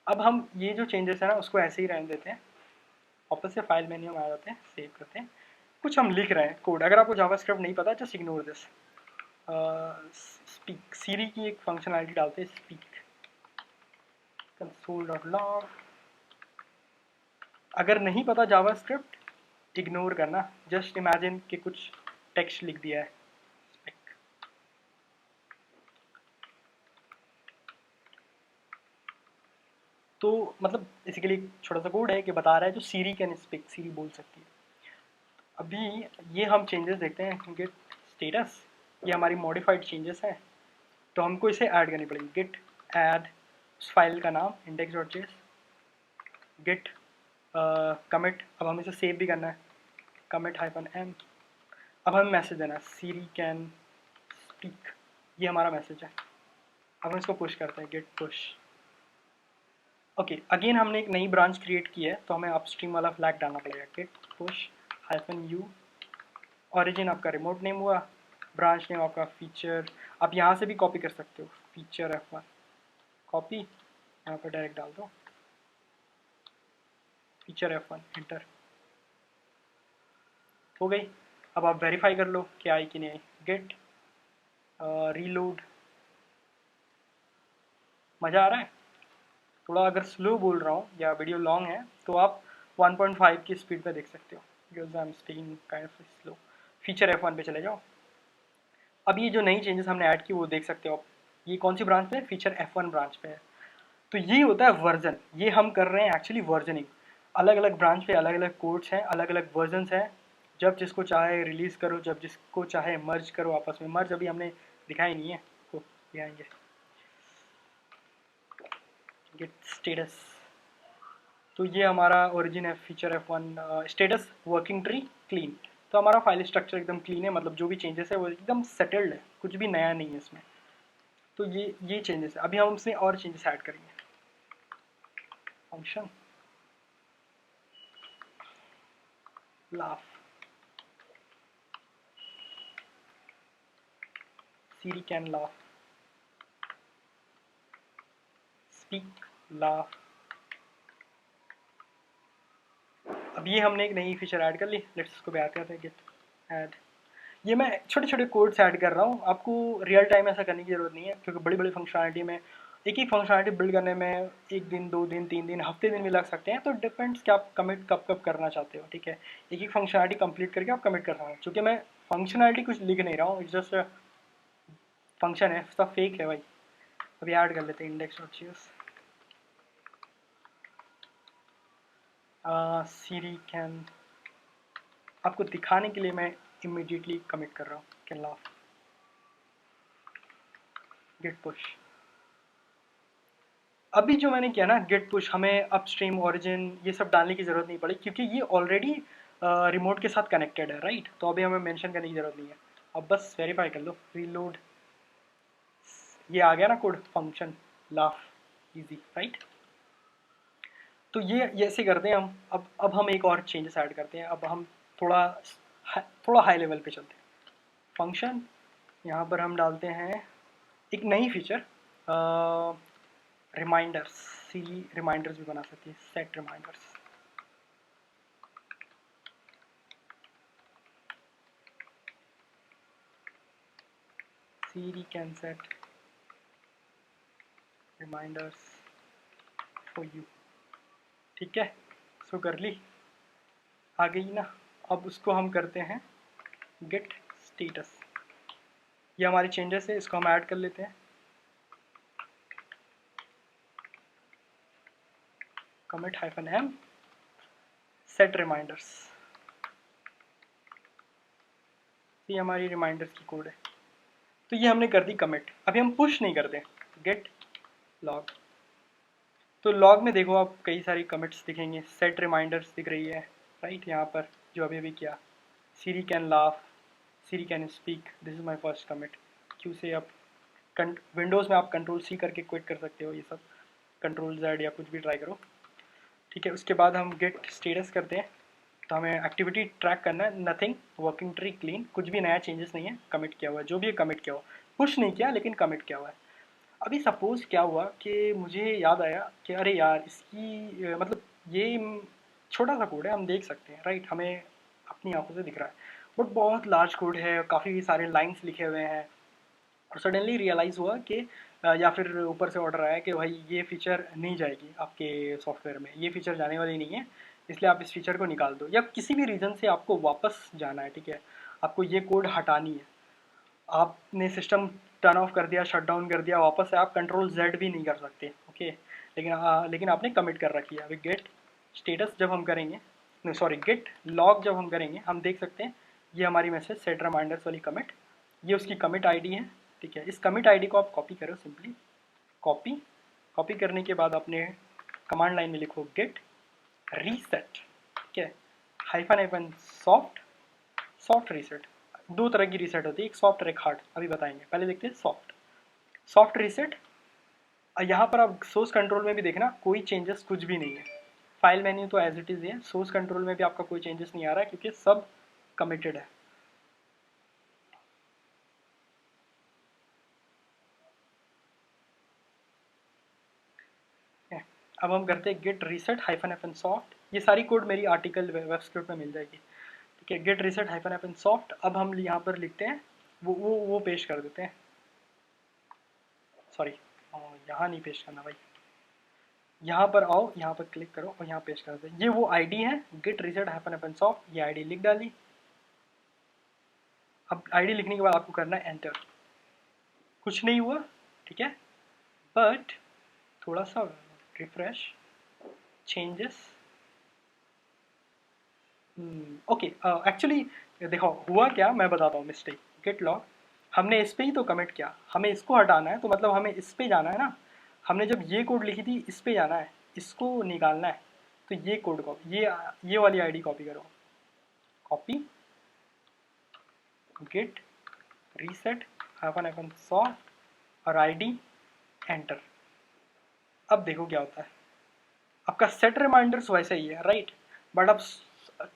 अब हम ये जो चेंजेस है ना उसको ऐसे ही रहने देते हैं, वापस से फाइल मेन्यू में आ जाते हैं, सेव करते हैं। कुछ हम लिख रहे हैं कोड, अगर आपको जावास्क्रिप्ट नहीं पता जस्ट इग्नोर दिस। स्पीक, सीरी की एक फंक्शनलिटी डालते हैं, स्पीक console.log। अगर नहीं पता जावास्क्रिप्ट इग्नोर करना, जस्ट इमेजिन कि कुछ टेक्स्ट लिख दिया है। तो मतलब इसके लिए छोटा सा कोड है कि बता रहा है जो सीरी कैन स्पीक, सीरी बोल सकती है। अभी ये हम चेंजेस देखते हैं, गेट स्टेटस, ये हमारी मॉडिफाइड चेंजेस हैं, तो हमको इसे ऐड करनी पड़ेगी। गेट ऐड उस फाइल का नाम index.js, गेट कमिट, अब हमें इसे सेव भी करना है, कमिट हाइफन m। अब हमें मैसेज देना है सीरी कैन स्पीक, ये हमारा मैसेज है। अब हम इसको पुश करते हैं, गेट पुश। ओके अगेन हमने एक नई ब्रांच क्रिएट की है, तो हमें अपस्ट्रीम वाला फ्लैग डालना पड़ेगा, git push hyphen u, origin आपका रिमोट नेम हुआ, ब्रांच नेम आपका फीचर, आप यहाँ से भी कॉपी कर सकते हो, फीचर F1, कॉपी यहाँ पर डायरेक्ट डाल दो, फीचर F1 एंटर, हो गई। अब आप वेरीफाई कर लो कि आई कि नहीं आई। गेट रीलोड, मज़ा आ रहा है? थोड़ा अगर स्लो बोल रहा हूँ या वीडियो लॉन्ग है तो आप 1.5 की स्पीड पे देख सकते हो, because I am speaking kind of slow. Feature F1 पे चले जाओ। अब ये जो नई चेंजेस हमने ऐड की वो देख सकते हो आप, ये कौन सी ब्रांच पे है, फीचर F1 ब्रांच पे है। तो ये होता है वर्जन, ये हम कर रहे हैं एक्चुअली वर्जनिंग। अलग अलग ब्रांच पे अलग अलग कोड्स हैं, अलग अलग वर्जन्स हैं, जब जिसको चाहे रिलीज़ करो, जब जिसको चाहे मर्ज करो आपस में। मर्ज अभी हमने दिखाई नहीं है, तो दिखाएंगे। गेट स्टेटस, तो ये हमारा ओरिजिन है, feature F1 status working tree clean. तो हमारा फाइल स्ट्रक्चर एकदम क्लीन है, मतलब जो भी चेंजेस है वो एकदम सेटल्ड है, कुछ भी नया नहीं है इसमें। तो ये चेंजेस है। अभी हम उसमें और चेंजेस ऐड करेंगे। Function laugh, Siri can laugh, speak, laugh. अब ये हमने एक नई फीचर ऐड कर ली। लेट्स इसको भी ऐड करते हैं, गेट ऐड। ये मैं छोटे छोटे कोड्स ऐड कर रहा हूँ, आपको रियल टाइम ऐसा करने की ज़रूरत नहीं है, क्योंकि बड़ी बड़ी फंक्शनलिटी में एक ही फंक्शनलिटी बिल्ड करने में 1 दिन 2 दिन 3 दिन हफ्ते दिन भी लग सकते हैं। तो डिपेंड्स कि आप कमिट कब कब करना चाहते हो। ठीक है, एक ही फंक्शनलिटी कंप्लीट करके आप कमिट कर रहे हो। चूँकि मैं फंक्शनलिटी कुछ लिख नहीं रहा हूँ, जस्ट फंक्शन है, सब फेक है भाई। अभी ऐड कर लेते हैं इंडेक्स डॉट चीज। सीरी कैन, आपको दिखाने के लिए मैं इमीडिएटली कमिट कर रहा हूँ, कैन लाफ, गेट पुश। अभी जो मैंने किया ना गेट पुश, हमें अपस्ट्रीम ओरिजिन ये सब डालने की ज़रूरत नहीं पड़ी, क्योंकि ये ऑलरेडी रिमोट के साथ कनेक्टेड है, राइट। तो अभी हमें मेंशन करने की ज़रूरत नहीं है। अब बस वेरीफाई कर लो, रीलोड, ये आ गया ना code, function laugh, easy, right. तो ये ऐसे करते हैं हम। अब हम एक और चेंजेस ऐड करते हैं। अब हम थोड़ा थोड़ा हाई लेवल पे चलते हैं। फंक्शन, यहाँ पर हम डालते हैं एक नई फीचर, रिमाइंडर्स। सी रिमाइंडर्स भी बना सकती है, set reminders. Siri can set reminders for you. ठीक है, सो कर ली, आ गई ना। अब उसको हम करते हैं गेट स्टेटस। ये हमारे चेंजेस है, इसको हम ऐड कर लेते हैं। Commit hyphen m set reminders, ये हमारी रिमाइंडर्स की कोड है। तो ये हमने कर दी कमिट। अभी हम पुश नहीं करते, गेट लॉग। तो लॉग में देखो आप कई सारी कमिट्स दिखेंगे, सेट रिमाइंडर्स दिख रही है, राइट। यहाँ पर जो अभी किया, सीरी can laugh, Siri can speak, this is my first commit. Q से आप विंडोज़ में आप कंट्रोल सी करके क्विट कर सकते हो, ये सब कंट्रोल जेड या कुछ भी ट्राई करो। ठीक है, उसके बाद हम गेट स्टेटस करते हैं। तो हमें एक्टिविटी ट्रैक करना है, नथिंग, वर्किंग ट्री क्लीन, कुछ भी नया चेंजेस नहीं है, कमिट किया हुआ है जो भी है, कमिट किया हुआ, पुश नहीं किया लेकिन कमिट किया हुआ है। अभी सपोज क्या हुआ कि मुझे याद आया कि अरे यार इसकी मतलब ये छोटा सा कोड है, हम देख सकते हैं, राइट, हमें अपनी आंखों से दिख रहा है, बट बहुत लार्ज कोड है, काफ़ी सारे लाइंस लिखे हुए हैं। और सडनली रियलाइज़ हुआ कि या फिर ऊपर से ऑर्डर आया कि भाई ये फ़ीचर नहीं जाएगी आपके सॉफ्टवेयर में, ये फ़ीचर जाने वाली नहीं है, इसलिए आप इस फीचर को निकाल दो, या किसी भी रीज़न से आपको वापस जाना है। ठीक है, आपको ये कोड हटानी है, आपने सिस्टम टर्न ऑफ कर दिया, शट डाउन कर दिया, वापस से आप कंट्रोल जेड भी नहीं कर सकते। ओके, लेकिन आपने कमिट कर रखी है। अभी गेट स्टेटस जब हम करेंगे, नहीं सॉरी, गेट लॉग जब हम करेंगे, हम देख सकते हैं ये हमारी मैसेज सेट रिमाइंडर्स वाली कमिट, ये उसकी कमिट आईडी है। ठीक है, इस कमिट आईडी को आप कॉपी करो, सिंपली कॉपी। कॉपी करने के बाद अपने कमांड लाइन में लिखो गेट रीसेट। ठीक है, hyphen hyphen soft, soft reset. दो तरह की रीसेट होती है, एक सॉफ्ट और एक हार्ड, अभी बताएंगे, पहले देखते हैं सॉफ्ट। सॉफ्ट रीसेट, यहाँ पर आप सोर्स कंट्रोल में भी देखना कोई चेंजेस कुछ भी नहीं है, फाइल मेन्यू तो एज इट इज़ है, सोर्स कंट्रोल में भी आपका कोई चेंजेस नहीं आ रहा है क्योंकि सब कमिटेड है। अब हम करते हैं गेट रीसेट हाइफन एफन सॉफ्ट। ये सारी कोड मेरी आर्टिकल वेब स्क्रिप्ट में मिल जाएगी। ठीक है, गेट रीसेट हाइफन एफन सॉफ्ट। अब हम यहाँ पर लिखते हैं, वो पेश कर देते हैं, सॉरी यहाँ नहीं पेश करना भाई, यहाँ पर आओ, यहाँ पर क्लिक करो और यहाँ पेश कर दो। ये वो आईडी है, git reset hyphen hyphen soft, ये आईडी लिख डाली। अब आईडी लिखने के बाद आपको करना है एंटर। कुछ नहीं हुआ, ठीक है, बट थोड़ा सा रिफ्रेश, चेंजेस, ओके। एक्चुअली देखो हुआ क्या, मैं बताता हूँ मिस्टेक। गेट लॉग, हमने इस पे ही तो कमिट किया, हमें इसको हटाना है, तो मतलब हमें इस पे जाना है ना। हमने जब ये कोड लिखी थी, इस पे जाना है, इसको निकालना है। तो ये कोड कॉपी, ये वाली आईडी कॉपी करो, copy git reset hyphen hyphen soft, और आईडी एंटर। अब देखो क्या होता है, आपका सेट रिमाइंडर्स वैसे ही है राइट, बट अब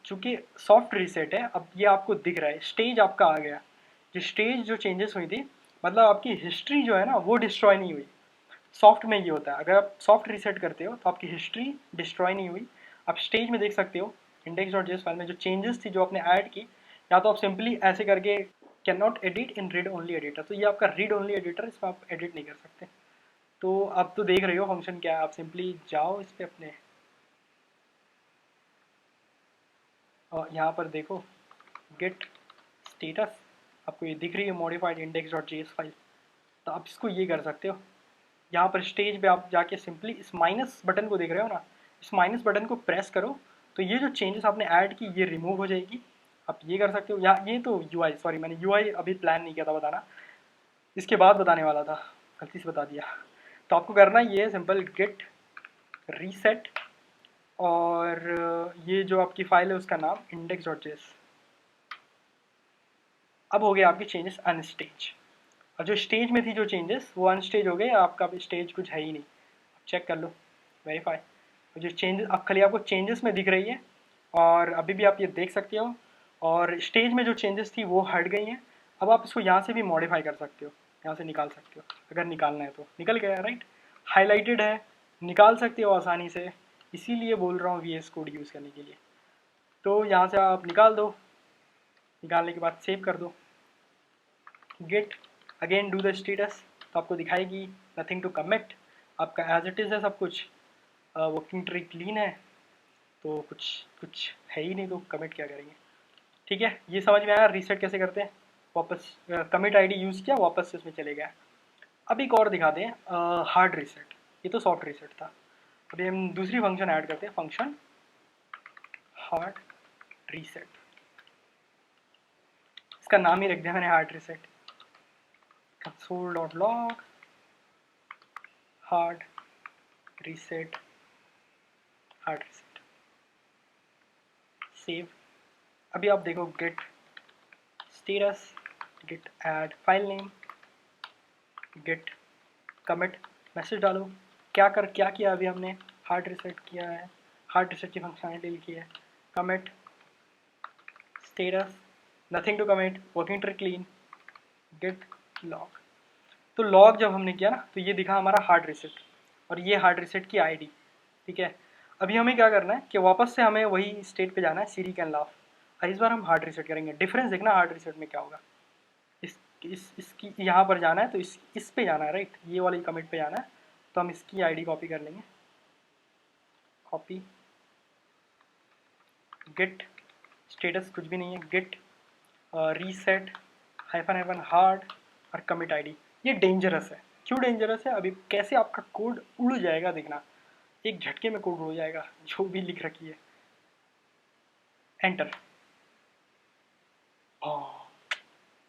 चूंकि सॉफ्ट रीसेट है, अब ये आपको दिख रहा है स्टेज आपका आ गया। जो स्टेज जो चेंजेस हुई थी, मतलब आपकी हिस्ट्री जो है ना वो डिस्ट्रॉय नहीं हुई। सॉफ्ट में ये होता है, अगर आप सॉफ्ट रीसेट करते हो तो आपकी हिस्ट्री डिस्ट्रॉय नहीं हुई। आप स्टेज में देख सकते हो index.js फाइल में जो चेंजेस थी जो आपने ऐड की, या तो आप सिंपली ऐसे करके can not edit in read only editor, तो ये आपका रीड ओनली एडिटर, इसमें आप एडिट नहीं कर सकते। तो आप तो देख रहे हो फंक्शन क्या है, आप सिंपली जाओ इस पे अपने और यहाँ पर देखो गेट स्टेटस, आपको ये दिख रही है मॉडिफाइड index.js फाइल, तो आप इसको ये कर सकते हो। यहाँ पर स्टेज पे आप जाके सिंपली इस माइनस बटन को देख रहे हो ना, इस माइनस बटन को प्रेस करो तो ये जो चेंजेस आपने ऐड की ये रिमूव हो जाएगी। आप ये कर सकते हो, या ये तो यूआई, सॉरी मैंने यूआई अभी प्लान नहीं किया था बताना, इसके बाद बताने वाला था, गलती से बता दिया। तो आपको करना ये है सिंपल गेट रीसेट, और ये जो आपकी फाइल है उसका नाम index.js। अब हो गया आपके चेंजेस अनस्टेज, और जो स्टेज में थी जो चेंजेस वो अनस्टेज हो गए, आपका भी स्टेज कुछ है ही नहीं। चेक कर लो, वेरीफाई। जो चेंजेस अब खाली आपको चेंजेस में दिख रही है, और अभी भी आप ये देख सकते हो, और स्टेज में जो चेंजेस थी वो हट गई हैं। अब आप इसको यहाँ से भी मॉडिफाई कर सकते हो, यहाँ से निकाल सकते हो, अगर निकालना है तो निकल गया राइट, हाईलाइटेड है, निकाल सकते हो आसानी से, इसीलिए बोल रहा हूँ VS कोड यूज़ करने के लिए। तो यहाँ से आप निकाल दो, निकालने के बाद सेव कर दो, git again do the status, तो आपको दिखाएगी नथिंग टू कमिट, आपका एज इट इज़ है सब कुछ, वर्किंग ट्री क्लीन है, तो कुछ कुछ है ही नहीं, तो कमिट क्या करेंगे। ठीक है, ये समझ में आया रीसेट कैसे करते हैं। वापस कमिट आईडी यूज़ किया, वापस से उसमें चले गया। अब एक और दिखाते हैं हार्ड रीसेट, ये तो सॉफ्ट रीसेट था। अभी हम दूसरी फंक्शन ऐड करते हैं, फंक्शन हार्ड रीसेट, इसका नाम ही रख दिया मैंने hard reset. console.log hard reset, hard reset, save. अभी आप देखो git status, git add file name, git commit, message डालो, क्या किया अभी हमने, हार्ड रीसेट किया है, हार्ड रीसेट की फंक्शनलिटी लिखी है, commit status, nothing to commit, working tree clean, git log. तो लॉग जब हमने किया ना तो ये दिखा हमारा हार्ड रीसेट, और ये हार्ड रीसेट की आईडी। ठीक है, अभी हमें क्या करना है कि वापस से हमें वही स्टेट पे जाना है, सीरी कैन लाफ, और इस बार हम हार्ड रीसेट करेंगे। डिफरेंस देखना हार्ड रीसेट में क्या होगा, इसकी यहाँ पर जाना है, तो इस पे जाना है राइट, ये वाली कमिट पे जाना है, तो हम इसकी आईडी कॉपी कर लेंगे, कॉपी, गेट स्टेटस कुछ भी नहीं है, git reset hyphen hyphen hard और कमिट आईडी। ये डेंजरस है, क्यों डेंजरस है, अभी कैसे आपका कोड उड़ जाएगा देखना, एक झटके में कोड उड़ जाएगा जो भी लिख रखी है। एंटर,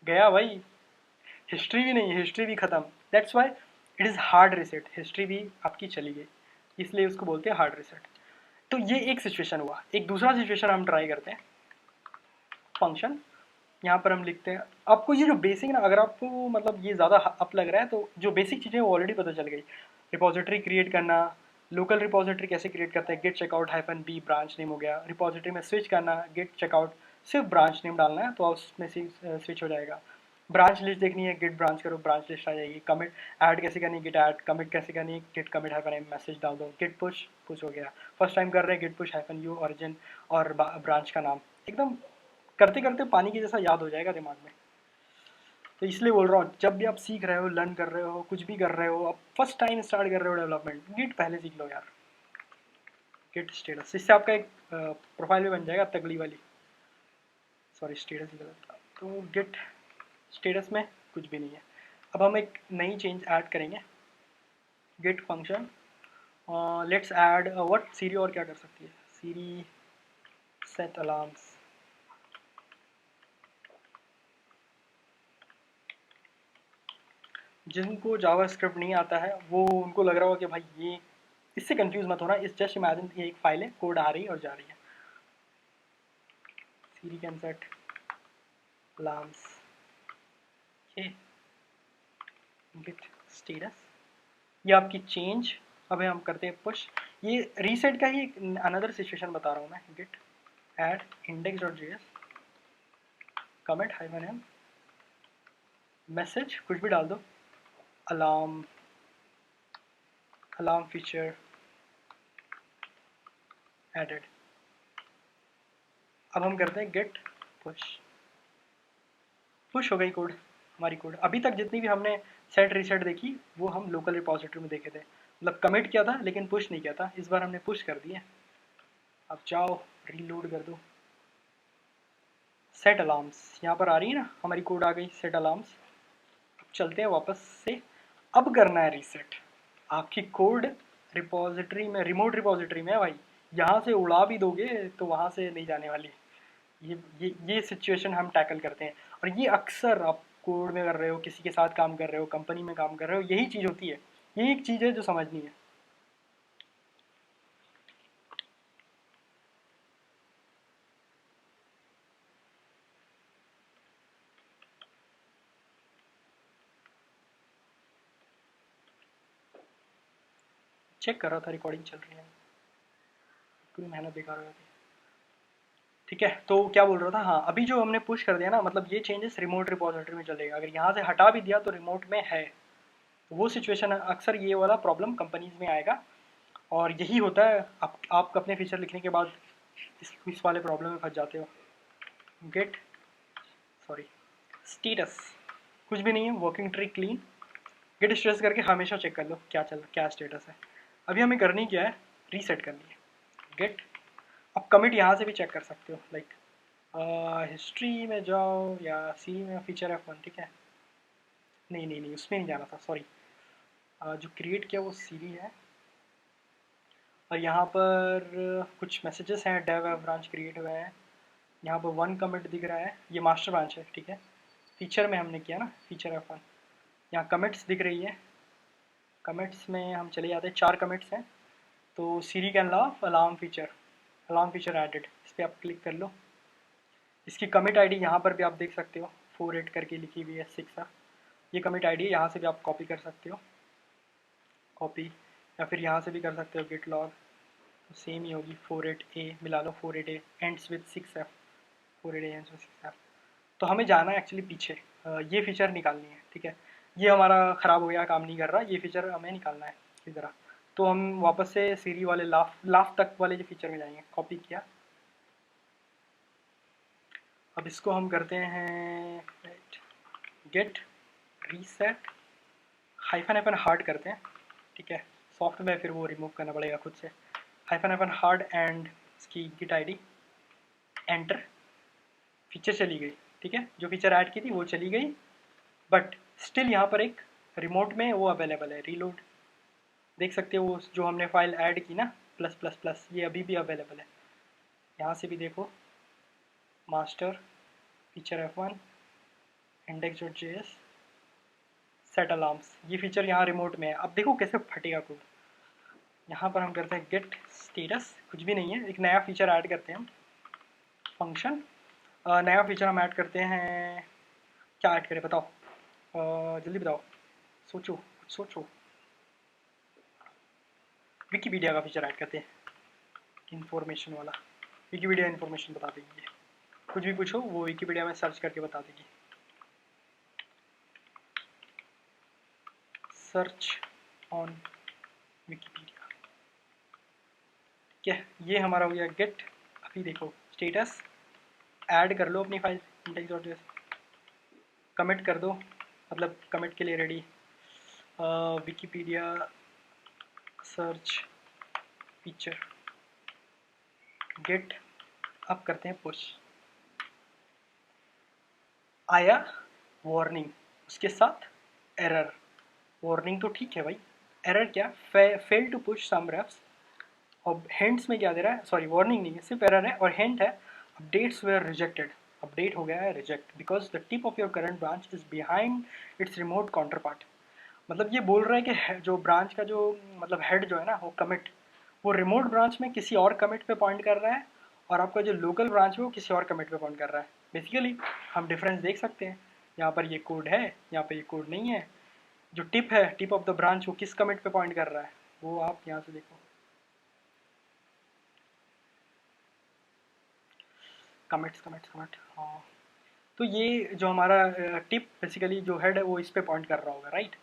गया भाई, हिस्ट्री भी नहीं, हिस्ट्री भी खत्म। That's why it is hard reset, history भी आपकी चली गई, इसलिए उसको बोलते हैं हार्ड रीसेट। तो ये एक सिचुएशन हुआ। एक दूसरा सिचुएशन हम ट्राई करते हैं, फंक्शन यहाँ पर हम लिखते हैं, आपको ये जो बेसिक ना, अगर आपको मतलब ये ज़्यादा अप लग रहा है तो जो बेसिक चीज़ें वो ऑलरेडी पता चल गई। रिपोजिटरी क्रिएट करना, लोकल रिपोजिटरी कैसे क्रिएट करते हैं, git checkout hyphen b branch name हो गया, रिपोजिटरी में स्विच करना, गेट चेकआउट सिर्फ ब्रांच नेम डालना है तो उसमें से स्विच हो जाएगा। ब्रांच लिस्ट देखनी है, गेट ब्रांच करो, ब्रांच लिस्ट आ जाएगी। कमिट ऐड कैसे करनी है, गेट ऐड, कमिट कैसे करनी है, गेट कमिट हाइफन मैसेज डाल दो, गेट पुश, पुश हो गया। फर्स्ट टाइम कर रहे हैं, git push hyphen u origin और ब्रांच का नाम, एकदम करते करते पानी के जैसा याद हो जाएगा दिमाग में। तो इसलिए बोल रहा हूँ, जब भी आप सीख रहे हो, लर्न कर रहे हो, कुछ भी कर रहे हो, आप फर्स्ट टाइम स्टार्ट कर रहे हो डेवलपमेंट, गिट पहले सीख लो यार, गिट स्टेटस, इससे आपका एक प्रोफाइल भी बन जाएगा तगड़ी वाली। सॉरी स्टेटस ही गलत था, तो गिट स्टेटस में कुछ भी नहीं है। अब हम एक नई चेंज ऐड करेंगे, Git function let's add what, सीरी और क्या कर सकती है, सीरी सेट अलार्म्स। जिनको जावास्क्रिप्ट नहीं आता है वो, उनको लग रहा होगा कि भाई ये, इससे कंफ्यूज मत होना, इस जस्ट इमेजिन ये एक फाइल है, कोड आ रही है और जा रही है। सीरी कैन सेट अलार्म्स, ये गिट स्टेटस, ये आपकी चेंज। अब हम करते हैं पुश। ये रीसेट का ही अनदर सिचुएशन बता रहा हूँ मैं। Git add index dot JS comment hyphen m message, कुछ भी डाल दो, अलार्म, अलार्म फीचर एडेड। अब हम करते हैं गेट पुश। पुश हो गई कोड, हमारी कोड। अभी तक जितनी भी हमने सेट रीसेट देखी वो हम लोकल रिपोजिटरी में देखे थे, मतलब कमिट किया था लेकिन पुश नहीं किया था। इस बार हमने पुश कर दिया। अब जाओ रीलोड कर दो। सेट अलार्म्स यहाँ पर आ रही है ना, हमारी कोड आ गई सेट अलार्म्स। अब चलते हैं वापस से। अब करना है रीसेट। आपकी कोड रिपोजिटरी में, रिमोट रिपोजिटरी में है भाई, यहाँ से उड़ा भी दोगे तो वहाँ से नहीं जाने वाली। ये सिचुएशन हम टैकल करते हैं। और ये अक्सर आप कोड में कर रहे हो, किसी के साथ काम कर रहे हो, कंपनी में काम कर रहे हो, यही चीज़ होती है। ये एक चीज़ है जो समझनी है। चेक कर रहा था रिकॉर्डिंग चल रही है, पूरी मेहनत बेकार हो जाती है। ठीक है, तो क्या बोल रहा था, हाँ अभी जो हमने पुश कर दिया ना, मतलब ये चेंजेस रिमोट रिपोजिटरी में चलेगा। अगर यहाँ से हटा भी दिया तो रिमोट में है। वो सिचुएशन अक्सर ये वाला प्रॉब्लम कंपनीज में आएगा। और यही होता है, आप अपने फीचर लिखने के बाद इस वाले प्रॉब्लम में फंस जाते हो। गेट सॉरी स्टेटस कुछ भी नहीं है, working tree clean. Git status करके हमेशा चेक कर लो क्या स्टेटस है। अभी हमें करनी क्या है, रीसेट करनी है। गेट, अब कमिट यहाँ से भी चेक कर सकते हो, लाइक हिस्ट्री में जाओ या सी में फीचर F1। ठीक है, नहीं उसमें नहीं जाना था, सॉरी। जो क्रिएट किया वो सीरी है। और यहाँ पर कुछ मैसेजेस हैं, डेव एव ब्रांच क्रिएट हुए हैं। यहाँ पर 1 कमिट दिख रहा है, ये मास्टर ब्रांच है। ठीक है, फीचर में हमने किया ना, फीचर F1। यहाँ कमिट्स दिख रही है, कमिट्स में हम चले जाते हैं, 4 कमिट्स हैं। तो सीरी can loaf alarm feature, alarm feature added, इस पर आप क्लिक कर लो। इसकी कमिट आईडी यहाँ पर भी आप देख सकते हो, 48 करके लिखी हुई है 6। ये कमिट आईडी है, यहाँ से भी आप कॉपी कर सकते हो, कॉपी। या फिर यहाँ से भी कर सकते हो गिट लॉग, तो सेम ही होगी। 48A मिला लो, 48A ends with 6F, 48A ends with 6F। तो हमें जाना है एक्चुअली पीछे, ये फीचर निकालनी है। ठीक है, ये हमारा ख़राब हो गया, काम नहीं कर रहा, ये फीचर हमें निकालना है इस तरह। तो हम वापस से सीरी वाले लाफ तक वाले जो फीचर में जाएंगे, कॉपी किया। अब इसको हम करते हैं git reset hyphen hyphen hard करते हैं। ठीक है, सॉफ्ट में फिर वो रिमूव करना पड़ेगा खुद से। हाइफन हाइफन हार्ड एंड इसकी गिट आईडी एंटर, फीचर चली गई। ठीक है, जो फीचर ऐड की थी वो चली गई, बट स्टिल यहाँ पर एक रिमोट में वो अवेलेबल है। रीलोड देख सकते हो, वो जो हमने फाइल ऐड की ना, प्लस प्लस प्लस, ये अभी भी अवेलेबल है। यहाँ से भी देखो, master feature F1 index dot JS set alarms, ये फीचर यहाँ रिमोट में है। अब देखो कैसे फटेगा कोड। यहाँ पर हम करते हैं गेट स्टेटस, कुछ भी नहीं है, एक नया फीचर ऐड करते हैं हम, फंक्शन। नया फीचर हम ऐड करते हैं, क्या ऐड करें बताओ, जल्दी बताओ, सोचो कुछ सोचो। विकीपीडिया का फीचर ऐड करते हैं, इंफॉर्मेशन वाला। विकीपीडिया इन्फॉर्मेशन बता देगी, कुछ भी पूछो वो विकीपीडिया में सर्च करके बता देगी। Search on Wikipedia. ठीक है, ये हमारा हो गया गेट। अभी देखो स्टेटस ऐड कर लो अपनी file index dot JS, commit कर दो, मतलब कमिट के लिए ready. Wikipedia search feature git. अब करते हैं पुश। आया वार्निंग, उसके साथ एरर। वार्निंग तो ठीक है भाई, एरर क्या, fail to push some refs. और हिंट्स में क्या दे रहा है, सॉरी वार्निंग नहीं है, सिर्फ एरर है। और हिंट है अपडेट्स वेयर रिजेक्टेड, अपडेट हो गया है reject because the tip of your current branch is behind it's remote counter part. मतलब ये बोल रहा है कि जो ब्रांच का जो मतलब हेड जो है ना, वो कमिट, वो रिमोट ब्रांच में किसी और कमिट पे पॉइंट कर रहा है, और आपका जो लोकल ब्रांच है वो किसी और कमिट पे पॉइंट कर रहा है। बेसिकली हम डिफरेंस देख सकते हैं, यहाँ पर ये कोड है, यहाँ पर ये कोड नहीं है। जो टिप है, टिप ऑफ द ब्रांच, वो किस कमिट पे पॉइंट कर रहा है, वो आप यहाँ से देखो, कमिट्स कमिट्स कमिट, हाँ। तो ये जो हमारा टिप बेसिकली जो हेड है वो इस पे पॉइंट कर रहा होगा, राइट।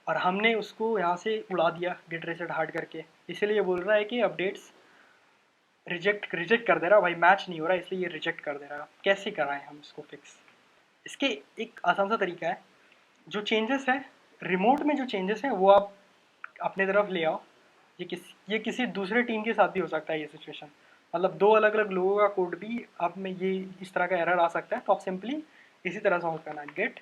और हमने उसको यहाँ से उड़ा दिया गेट रेसेट हार्ड करके, इसीलिए बोल रहा है कि अपडेट्स रिजेक्ट रिजेक्ट कर दे रहा, भाई मैच नहीं हो रहा, इसलिए ये रिजेक्ट कर दे रहा। कैसे कराएं हम इसको फिक्स? इसके एक आसान सा तरीका है, जो चेंजेस है रिमोट में, जो चेंजेस है वो आप अपने तरफ ले आओ। ये किसी दूसरे टीम के साथ भी हो सकता है ये सिचुएशन, मतलब दो अलग अलग लोगों का कोड भी आप में ये इस तरह का एरर आ सकता है। तो आप सिंपली इसी तरह सॉल्व करना है, गेट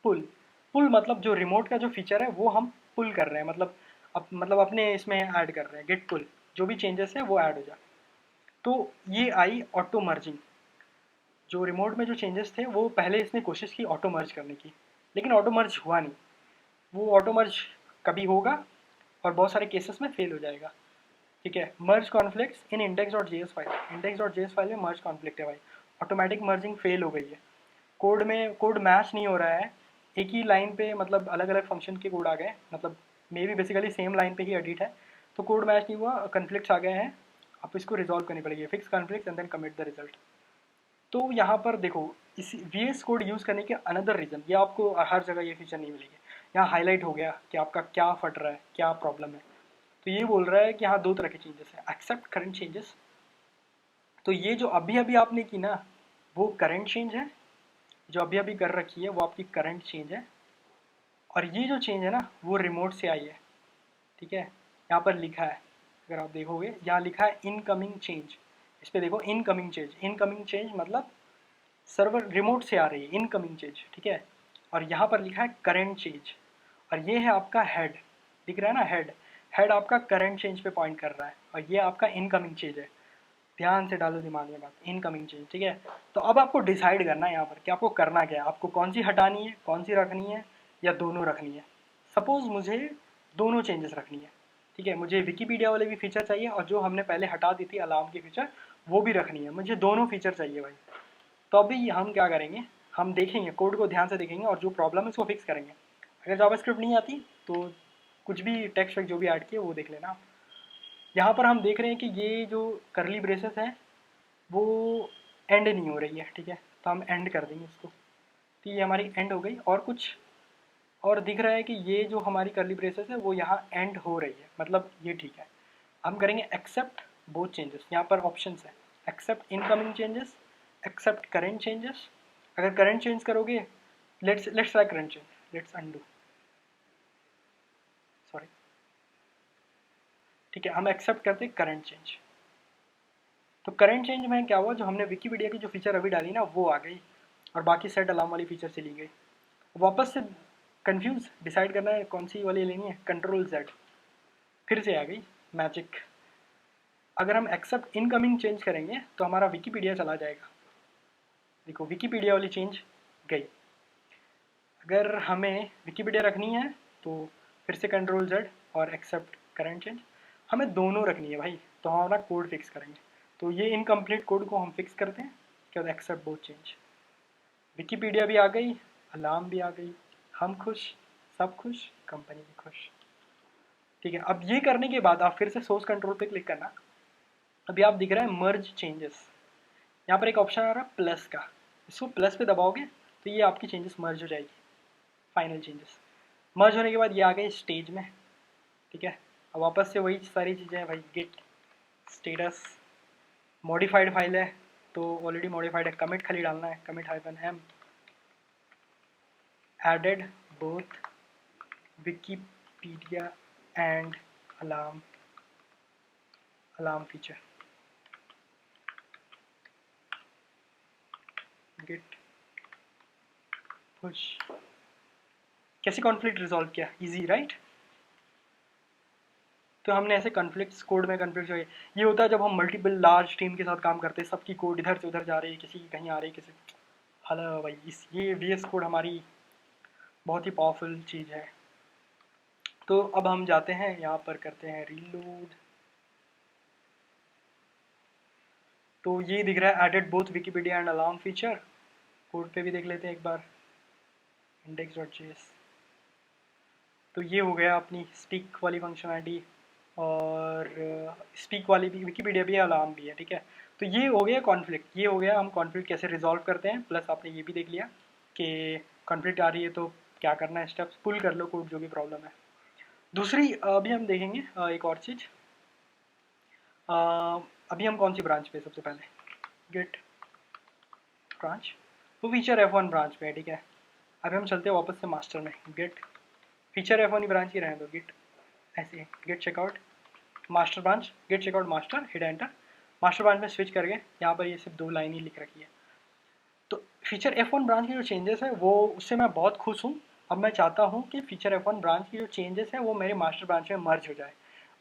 पुल। पुल मतलब जो रिमोट का जो फीचर है वो हम पुल कर रहे हैं, मतलब अपने इसमें ऐड कर रहे हैं, गेट पुल, जो भी चेंजेस है वो ऐड हो जाए। तो ये आई ऑटो मर्जिंग। जो रिमोट में जो चेंजेस थे वो पहले इसने कोशिश की ऑटो मर्ज करने की, लेकिन ऑटो मर्ज हुआ नहीं। वो ऑटो मर्ज कभी होगा और बहुत सारे केसेस में फेल हो जाएगा, ठीक है। मर्ज कॉन्फ्लिक्ट्स इन index.js फाइल, index.js फाइल में मर्ज कॉन्फ्लिक्ट है भाई, ऑटोमेटिक मर्जिंग फेल हो गई है। कोड में कोड मैच नहीं हो रहा है, एक ही लाइन पे मतलब अलग अलग फंक्शन के कोड आ गए, मतलब may be basically same line पे ही एडिट है, तो कोड मैच नहीं हुआ, कन्फ्लिक्ट्स आ गए हैं। आप इसको रिजॉल्व करनी पड़ेगी, fix conflicts and then commit the result. तो यहाँ पर देखो, इस VS कोड यूज़ करने के अनदर रीज़न, ये आपको हर जगह ये फीचर नहीं मिलेगी। यहाँ हाईलाइट हो गया कि आपका क्या फट रहा है, क्या प्रॉब्लम है। तो ये बोल रहा है कि यहाँ दो तरह के चेंजेस हैं, एक्सेप्ट करंट चेंजेस। तो ये जो अभी अभी आपने की ना, वो करंट चेंज है, जो अभी अभी कर रखी है वो आपकी करंट चेंज है। और ये जो चेंज है ना वो रिमोट से आई है, ठीक है। यहाँ पर लिखा है, अगर आप देखोगे यहाँ लिखा है इनकमिंग चेंज, इस पर देखो इनकमिंग चेंज, इनकमिंग चेंज मतलब सर्वर रिमोट से आ रही है इनकमिंग चेंज, ठीक है। और यहाँ पर लिखा है करंट चेंज, और ये है आपका हेड, दिख रहा है ना, हेड। हेड आपका करंट चेंज पे पॉइंट कर रहा है, और ये आपका इनकमिंग चेंज है। ध्यान से डालो दिमाग में बात, इनकमिंग चेंज, ठीक है। तो अब आपको डिसाइड करना है यहाँ पर कि आपको करना क्या है, आपको कौन सी हटानी है, कौन सी रखनी है, या दोनों रखनी है। सपोज मुझे दोनों चेंजेस रखनी है, ठीक है। मुझे विकीपीडिया वाले भी फीचर चाहिए, और जो हमने पहले हटा दी थी अलार्म की फीचर, वो भी रखनी है। मुझे दोनों फीचर चाहिए भाई। तो अभी हम क्या करेंगे, हम देखेंगे कोड को ध्यान से देखेंगे, और जो प्रॉब्लम है उसको फिक्स करेंगे। अगर जावास्क्रिप्ट नहीं आती तो कुछ भी टेक्स्ट जो भी ऐड किए वो देख लेना। यहाँ पर हम देख रहे हैं कि ये जो करली ब्रेसेस है वो एंड नहीं हो रही है, ठीक है। तो हम एंड कर देंगे इसको, तो ये हमारी एंड हो गई। और कुछ और दिख रहा है कि ये जो हमारी करली ब्रेसेस है वो यहाँ एंड हो रही है, मतलब ये ठीक है। हम करेंगे एक्सेप्ट बोथ चेंजेस, यहाँ पर ऑप्शन है accept incoming changes, accept current changes. अगर करंट चेंज करोगे, let's let's try current change, let's undo, sorry, ठीक है। हम एक्सेप्ट करते करंट चेंज। तो करंट चेंज में क्या हुआ, जो हमने विकीपीडिया की जो फीचर अभी डाली ना वो आ गई, और बाकी सेट अलार्म वाली फीचर चली गई। वापस से कंफ्यूज डिसाइड करना है कौन सी वाली लेनी है, कंट्रोल Z, फिर से आ गई मैजिक। अगर हम एक्सेप्ट इनकमिंग चेंज करेंगे तो हमारा विकीपीडिया चला जाएगा, देखो विकीपीडिया वाली चेंज गई। अगर हमें विकीपीडिया रखनी है तो फिर से कंट्रोल Z और एक्सेप्ट करंट चेंज। हमें दोनों रखनी है भाई, तो हम अपना कोड फिक्स करेंगे। तो ये इनकम्प्लीट कोड को हम फिक्स करते हैं, क्या होता है, एक्सेप्ट बोथ चेंज। विकीपीडिया भी आ गई, अलार्म भी आ गई, हम खुश, सब खुश, कंपनी भी खुश, ठीक है। अब ये करने के बाद आप फिर से सोर्स कंट्रोल पे क्लिक करना। अभी आप दिख रहा है मर्ज चेंजेस, यहाँ पर एक ऑप्शन आ रहा है प्लस का, इसको प्लस पे दबाओगे तो ये आपकी चेंजेस मर्ज हो जाएगी, फाइनल चेंजेस। मर्ज होने के बाद ये आ गए स्टेज में, ठीक है। अब वापस से वही सारी चीज़ें हैं भाई, गेट स्टेटस, मॉडिफाइड फाइल है तो ऑलरेडी मॉडिफाइड है, कमिट खाली डालना है, commit -m added both Wikipedia and alarm feature, git push. कैसे कॉन्फ्लिक्ट रिजॉल्व किया, इजी राइट। तो हमने ऐसे कॉन्फ्लिक्ट्स, कोड में कॉन्फ्लिक्ट ये होता है जब हम मल्टीपल लार्ज टीम के साथ काम करते हैं, सबकी कोड इधर से उधर जा रही है, किसी की कहीं आ रही है, किसी, हेलो भाई, इस ये VS कोड हमारी बहुत ही पावरफुल चीज़ है। तो अब हम जाते हैं यहाँ पर, करते हैं रीलोड। तो ये दिख रहा है added both Wikipedia and alarm feature. Code पे भी देख लेते हैं एक बार, index.js, तो ये हो गया अपनी स्पीक वाली फंक्शनलिटी, और स्पीक वाली भी विकीपीडिया भी है, अलार्म भी है, ठीक है। तो ये हो गया कॉन्फ्लिक्ट, ये हो गया हम कॉन्फ्लिक्ट कैसे रिजॉल्व करते हैं, प्लस आपने ये भी देख लिया कि कॉन्फ्लिक्ट आ रही है तो क्या करना है, स्टेप्स पुल कर लो कोड जो भी प्रॉब्लम है। दूसरी अभी हम देखेंगे एक और चीज़। अभी हम कौन सी ब्रांच पे, सबसे पहले गेट ब्रांच, तो फीचर F1 ब्रांच पे है, ठीक है। अभी हम चलते हैं वापस से मास्टर में, गेट फीचर F1 ही ब्रांच ही रहने दो, गेट ऐसे git checkout master branch, git checkout master, hit enter. Master branch में स्विच करके यहाँ पर ये सिर्फ 2 लाइन ही लिख रखी है। तो फीचर F1 ब्रांच की जो चेंजेस है वो, उससे मैं बहुत खुश हूँ। अब मैं चाहता हूँ कि फीचर F1 ब्रांच की जो चेंजेस है वो मेरे मास्टर ब्रांच में मर्ज हो जाए।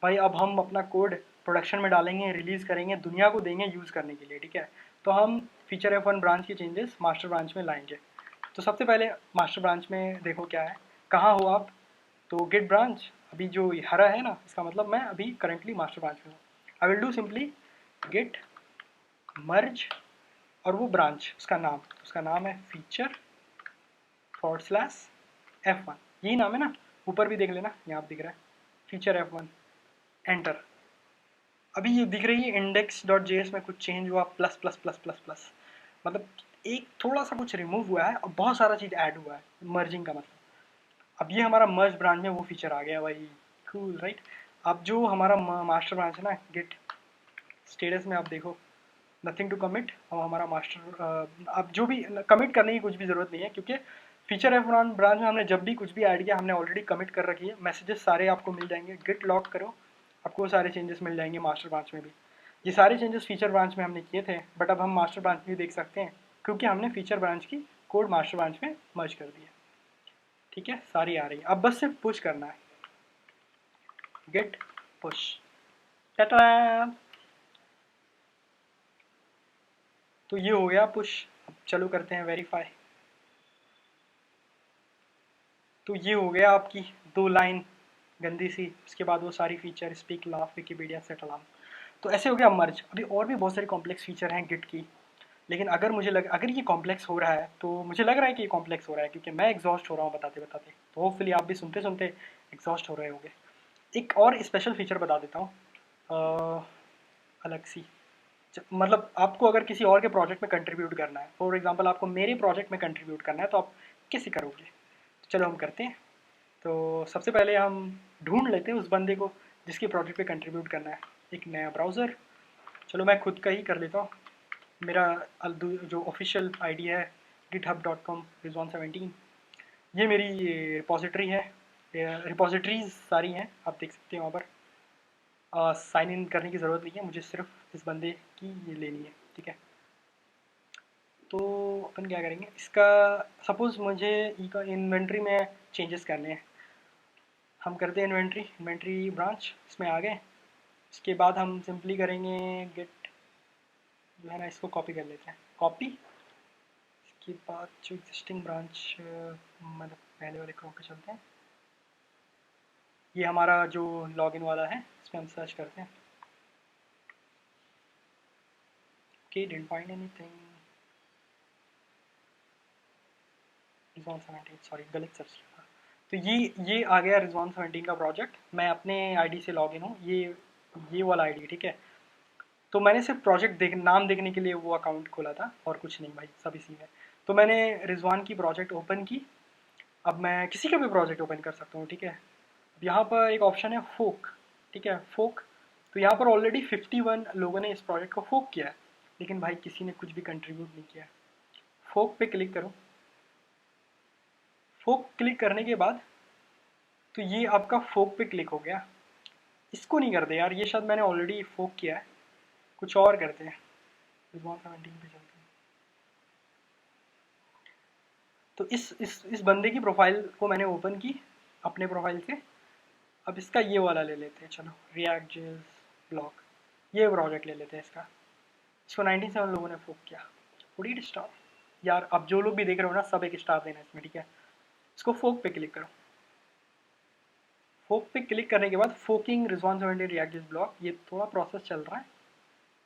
भाई अब हम अपना कोड प्रोडक्शन में डालेंगे, रिलीज़ करेंगे, दुनिया को देंगे यूज़ करने के लिए, ठीक है। तो हम फीचर F1 ब्रांच की चेंजेस मास्टर ब्रांच में लाएंगे। तो सबसे पहले मास्टर ब्रांच में देखो क्या है, कहाँ हो आप, तो गेट ब्रांच, अभी जो हरा है ना, इसका मतलब मैं अभी करंटली मास्टर ब्रांच में हूँ। I will do simply get मर्ज, और वो ब्रांच उसका नाम है फीचर /F1, यही नाम है ना, ऊपर भी देख लेना, यहाँ दिख रहा है फीचर F1, एंटर। अभी ये दिख रही है index.js में कुछ चेंज हुआ, plus plus plus plus plus, मतलब एक थोड़ा सा कुछ रिमूव हुआ है और बहुत सारा चीज़ ऐड हुआ है, मर्जिंग का मतलब। अब ये हमारा मर्ज ब्रांच में वो फीचर आ गया भाई, कूल राइट। अब जो हमारा मास्टर ब्रांच है ना, गेट स्टेटस में आप देखो नथिंग टू कमिट, और हमारा मास्टर, अब जो भी कमिट करने की कुछ भी ज़रूरत नहीं है, क्योंकि फीचर F1 ब्रांच में हमने जब भी कुछ भी ऐड किया हमने ऑलरेडी कमिट कर रखी है, मैसेजेस सारे आपको मिल जाएंगे, गिट लॉग करो आपको वो सारे चेंजेस मिल जाएंगे मास्टर ब्रांच में भी। ये सारे चेंजेस फीचर ब्रांच में हमने किए थे, बट अब हम मास्टर ब्रांच में भी देख सकते हैं क्योंकि हमने फीचर ब्रांच की कोड मास्टर ब्रांच में मर्ज कर दिया, ठीक है। सारी आ रही है, अब बस सिर्फ पुश करना है, गेट पुश, टाटा। तो ये हो गया पुश। अब चलो करते हैं वेरीफाई। तो ये हो गया आपकी 2 लाइन गंदी सी, उसके बाद वो सारी feature speak, laugh, Wikipedia, set alarm. तो ऐसे हो गया मर्ज। अभी और भी बहुत सारी कॉम्प्लेक्स फीचर हैं गिट की, लेकिन अगर ये कॉम्प्लेक्स हो रहा है तो मुझे लग रहा है कि ये कॉम्प्लेक्स हो रहा है क्योंकि मैं एग्जॉस्ट हो रहा हूँ बताते बताते, तो होपफुली आप भी सुनते सुनते एग्जॉस्ट हो रहे होंगे। एक और स्पेशल फीचर बता देता हूँ अलग सी, मतलब आपको अगर किसी और के प्रोजेक्ट में कंट्रीब्यूट करना है, फॉर एग्जांपल आपको मेरे प्रोजेक्ट में कंट्रीब्यूट करना है, तो आप कैसे करोगे, तो चलो हम करते हैं। तो सबसे पहले हम ढूंढ लेते हैं उस बंदे को जिसके प्रोजेक्ट पे कंट्रीब्यूट करना है। एक नया ब्राउज़र, चलो मैं खुद का ही कर लेता हूँ। मेरा जो ऑफिशियल आईडी है github.com Rizwan17, ये मेरी रिपोजिटरी है, रिपोजिटरीज सारी हैं, आप देख सकते हैं वहाँ पर। साइन इन करने की ज़रूरत नहीं है, मुझे सिर्फ इस बंदे की ये लेनी है, ठीक है। तो अपन क्या करेंगे इसका, सपोज़ मुझे ई का इन्वेंट्री में चेंजेस करने हैं, हम करते हैं इन्वेंट्री ब्रांच, इसमें आ गए। इसके बाद हम सिंपली करेंगे गेट, जो है ना, इसको कॉपी कर लेते हैं, कॉपी। इसके बाद जो एग्जिस्टिंग ब्रांच, मतलब पहले वाले क्रॉप पे चलते हैं, ये हमारा जो लॉगिन वाला है, इसमें हम सर्च करते हैं। Okay, didn't find anything, Rizwan17, sorry गलत सर्च किया था। तो ये आ गया Rizwan17 का प्रोजेक्ट, मैं अपने आईडी से लॉगिन हूँ, ये वाला आईडी, ठीक है। तो मैंने सिर्फ नाम देखने के लिए वो अकाउंट खोला था और कुछ नहीं भाई, सब इसी में। तो मैंने रिजवान की प्रोजेक्ट ओपन की। अब मैं किसी का भी प्रोजेक्ट ओपन कर सकता हूँ, ठीक है। अब यहाँ पर एक ऑप्शन है फोक, ठीक है, फोक। तो यहाँ पर ऑलरेडी 51 लोगों ने इस प्रोजेक्ट को फोक किया है, लेकिन भाई किसी ने कुछ भी कंट्रीब्यूट नहीं किया। फोक पे क्लिक करो। फोक क्लिक करने के बाद तो ये आपका फोक पे क्लिक हो गया। इसको नहीं करते यार, ये शायद मैंने ऑलरेडी फोक किया है, कुछ और करते हैं। रिजवान 17 पे चलते हैं। तो इस बंदे की प्रोफाइल को मैंने ओपन की अपने प्रोफाइल से। अब इसका ये वाला ले लेते हैं, चलो रिएक्ट जेस ब्लॉक, ये प्रोजेक्ट ले लेते हैं इसका। इसको 97 लोगों ने फोक किया, 48 स्टार। यार अब जो लोग भी देख रहे हो ना, सब एक स्टार देना इसमें, ठीक है। इसको फोक पे क्लिक करो। फोक पे क्लिक करने के बाद फोकिंग Rizwan17 रिएक्ट जेस ब्लॉक, ये थोड़ा प्रोसेस चल रहा है,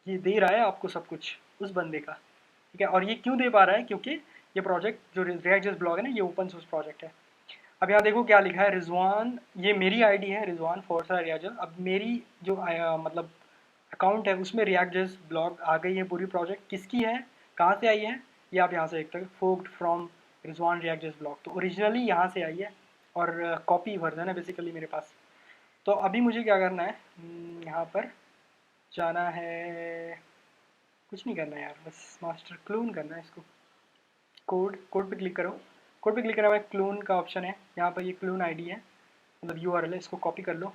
ये दे रहा है आपको सब कुछ उस बंदे का, ठीक है। और ये क्यों दे पा रहा है, क्योंकि ये प्रोजेक्ट जो रिएक्ट जेस ब्लॉक है ना, ये ओपन सोर्स प्रोजेक्ट है। अब यहाँ देखो क्या लिखा है, रिजवान, ये मेरी आईडी है रिजवान फोर्सा रियाजल। अब मेरी जो मतलब अकाउंट है उसमें रिएक्ट जेस ब्लॉग आ गई है पूरी। प्रोजेक्ट किसकी है, कहाँ से आई है, ये आप यहाँ से देखते हो, फोक्ड from Rizwan react JS blog. तो ओरिजिनली यहाँ से आई है और कॉपी वर्जन है बेसिकली मेरे पास। तो अभी मुझे क्या करना है, यहाँ पर जाना है, कुछ नहीं करना है यार, बस मास्टर क्लोन करना है इसको। कोड पे क्लिक करो, कोड पे क्लिक करने के बाद क्लोन का ऑप्शन है, यहाँ पर ये क्लोन आईडी है, मतलब यूआरएल है, इसको कॉपी कर लो,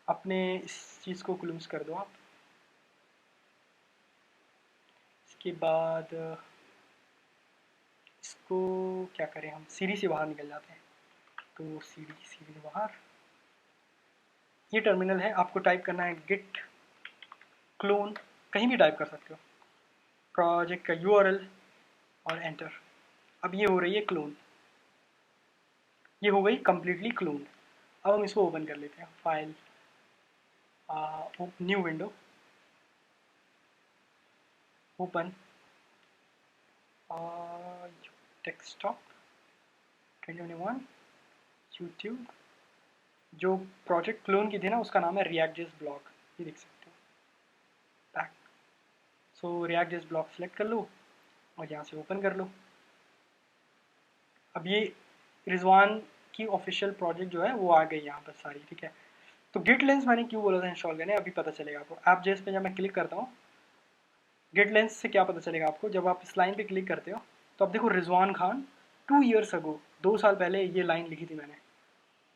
अपने इस चीज़ को क्लोज कर दो आप। इसके बाद इसको क्या करें हम, सीरी से बाहर निकल जाते हैं। तो सीरी से बाहर, ये टर्मिनल है, आपको टाइप करना है गिट क्लोन, कहीं भी टाइप कर सकते हो, प्रोजेक्ट का यूआरएल और एंटर। अब ये हो रही है क्लोन, ये हो गई कम्प्लीटली क्लोन। अब हम इसको ओपन कर लेते हैं, file, new window, open, desktop 2021 YouTube. जो प्रोजेक्ट क्लोन की थी ना उसका नाम है रिएक्ट जेस ब्लॉग, ये देख सकते हो, बैक। सो रिएक्ट जेस ब्लॉग सेलेक्ट कर लो और यहाँ से ओपन कर लो। अब ये रिजवान की ऑफिशियल प्रोजेक्ट जो है वो आ गई यहाँ पर सारी, ठीक है। तो गिट लेंस मैंने क्यों बोला था इंस्टॉल करने, अभी पता चलेगा आपको। ऐप जेस पे जब मैं क्लिक करता हूँ, गिट लेंस से क्या पता चलेगा आपको, जब आप इस लाइन पे क्लिक करते हो तो अब देखो रिजवान खान 2 years अगो, 2 साल पहले ये लाइन लिखी थी मैंने।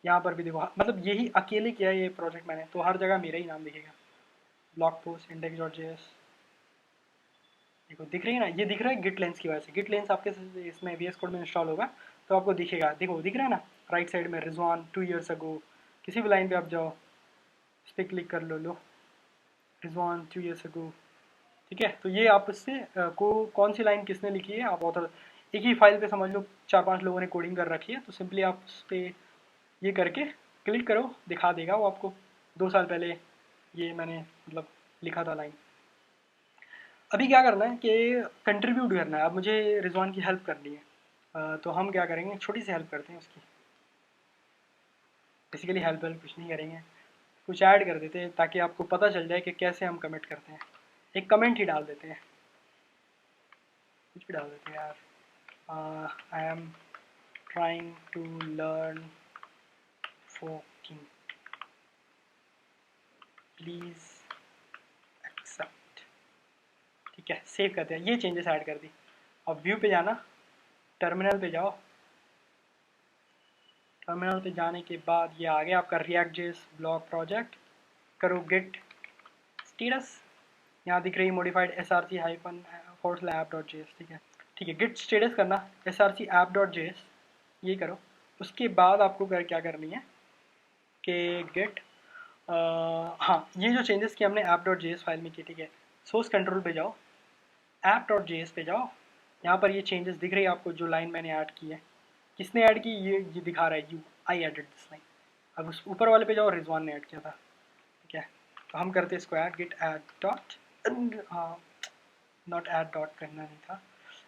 यहाँ पर भी देखो, मतलब यही अकेले किया है ये प्रोजेक्ट मैंने, तो हर जगह मेरा ही नाम दिखेगा। Blog post index dot JS, देखो दिख रही है ना, ये दिख रहा है गिट लेंस की वजह से। गिट लेंस आपके इसमें वीएस कोड में इंस्टॉल होगा तो आपको दिखेगा, देखो दिख रहा है ना राइट साइड में, रिजवान 2 years अगो। किसी भी लाइन पे आप जाओ, इस पर क्लिक कर लो, रिजवान 2 years अगो, ठीक है। तो ये आप इससे कौन सी लाइन किसने लिखी है, आप ऑथर, एक ही फाइल पे समझ लो 4-5 लोगों ने कोडिंग कर रखी है, तो सिंपली आप उस पर ये करके क्लिक करो, दिखा देगा वो आपको 2 साल पहले ये मैंने मतलब लिखा था लाइन। अभी क्या करना है कि कंट्रीब्यूट करना है, अब मुझे रिजवान की हेल्प करनी है। तो हम क्या करेंगे, छोटी सी हेल्प करते हैं उसकी, बेसिकली हेल्प कुछ नहीं करेंगे, कुछ ऐड कर देते हैं ताकि आपको पता चल जाए कि कैसे हम कमेंट करते हैं। एक कमेंट ही डाल देते हैं, कुछ भी डाल देते हैं यार, I am trying to learn forking, please accept, ठीक है। सेव करते हैं, ये चेंजेस ऐड कर दी। अब व्यू पे जाना, टर्मिनल पे जाओ, टर्मिनल पे जाने के बाद ये आ गया आपका रिएक्ट जेएस ब्लॉग प्रोजेक्ट। करो गेट स्टेटस, यहाँ दिख रही modified src hyphen /app dot JS, ठीक है, ठीक है। गेट स्टेटस करना src app डॉट जेएस, ये करो। उसके बाद आपको क्या करनी है कि गेट, हाँ ये जो चेंजेस किए हमने ऐप डॉट जेएस फाइल में की, ठीक है। सोर्स कंट्रोल पे जाओ, ऐप डॉट जेएस पे जाओ, यहाँ पर ये चेंजेस दिख रही है आपको, जो लाइन मैंने ऐड की है। किसने ऐड की, ये दिखा रहा है you, I added this line. अब उस ऊपर वाले पे जाओ, रिजवान ने ऐड किया था, ठीक है। तो हम करते इसको add, git add dot, not add dot करना नहीं था।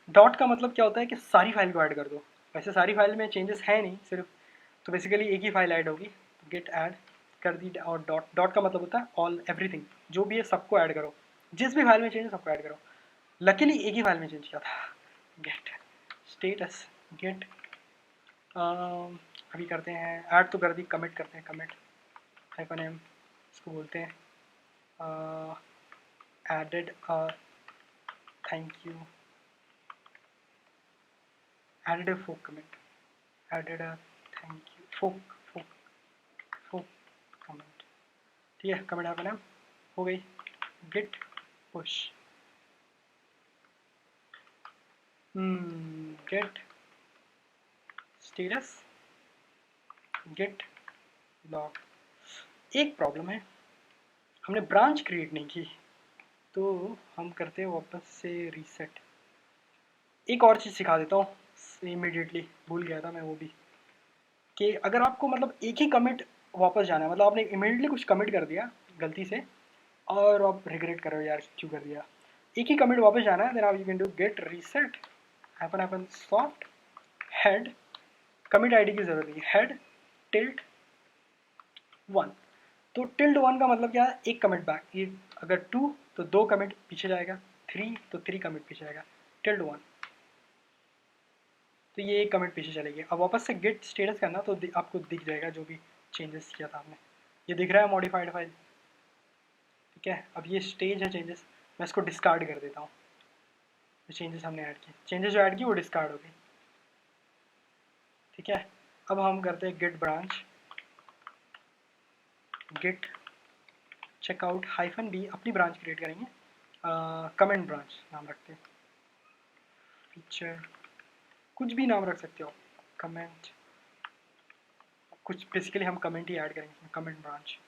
डॉट का मतलब क्या होता है कि सारी फाइल को ऐड कर दो, वैसे सारी फाइल में चेंजेस है नहीं सिर्फ, तो बेसिकली एक ही फाइल ऐड होगी। तो गेट ऐड कर दी, और डॉट, डॉट का मतलब होता है ऑल एवरीथिंग, जो भी है सबको ऐड करो, जिस भी फाइल में चेंज है सबको ऐड करो। लकीली एक ही फाइल में चेंज किया था। गेट स्टेटस, गेट अभी करते हैं ऐड, तो कर दी, कमिट करते हैं, कमिट हाइफन एम इसको बोलते हैं, added thank you, added fork comment, added thank you fork fork fork comment, ठीक है। कमेंट हाइफन एम हो गई। Git push, git status, git log. एक प्रॉब्लम है, हमने ब्रांच क्रिएट नहीं की, तो हम करते हैं वापस से रीसेट। एक और चीज़ सिखा देता हूँ इमीडिएटली, भूल गया था मैं वो भी, कि अगर आपको मतलब एक ही कमिट वापस जाना है, मतलब आपने इमीडिएटली कुछ कमिट कर दिया गलती से और आप रिग्रेट कर रहे हो यार क्यों कर दिया, एक ही कमिट वापस जाना है, देन आप you can do get reset happen soft head commit ID की जरूरत नहीं, हेड टिल्ट 1। तो टिल्ट 1 का मतलब क्या है, एक कमिट बैक। ये अगर 2 तो 2 कमिट पीछे जाएगा, 3 तो 3 कमिट पीछे जाएगा, टिल्ट 1 तो ये एक कमिट पीछे चलेगी। अब वापस से गेट स्टेटस करना तो आपको दिख जाएगा जो भी चेंजेस किया था आपने, ये दिख रहा है मॉडिफाइड फाइल। ठीक है, अब ये स्टेज है चेंजेस, मैं इसको डिस्कार्ड कर देता हूँ। जो चेंजेस हमने ऐड किए, चेंजेस जो ऐड की वो डिस्कार्ड हो गई। ठीक है, अब हम करते हैं git branch, git checkout hyphen b, अपनी ब्रांच क्रिएट करेंगे, कमेंट ब्रांच नाम रखते हैं, फीचर कुछ भी नाम रख सकते हो, कमेंट कुछ, बेसिकली हम कमेंट ही ऐड करेंगे, कमेंट ब्रांच।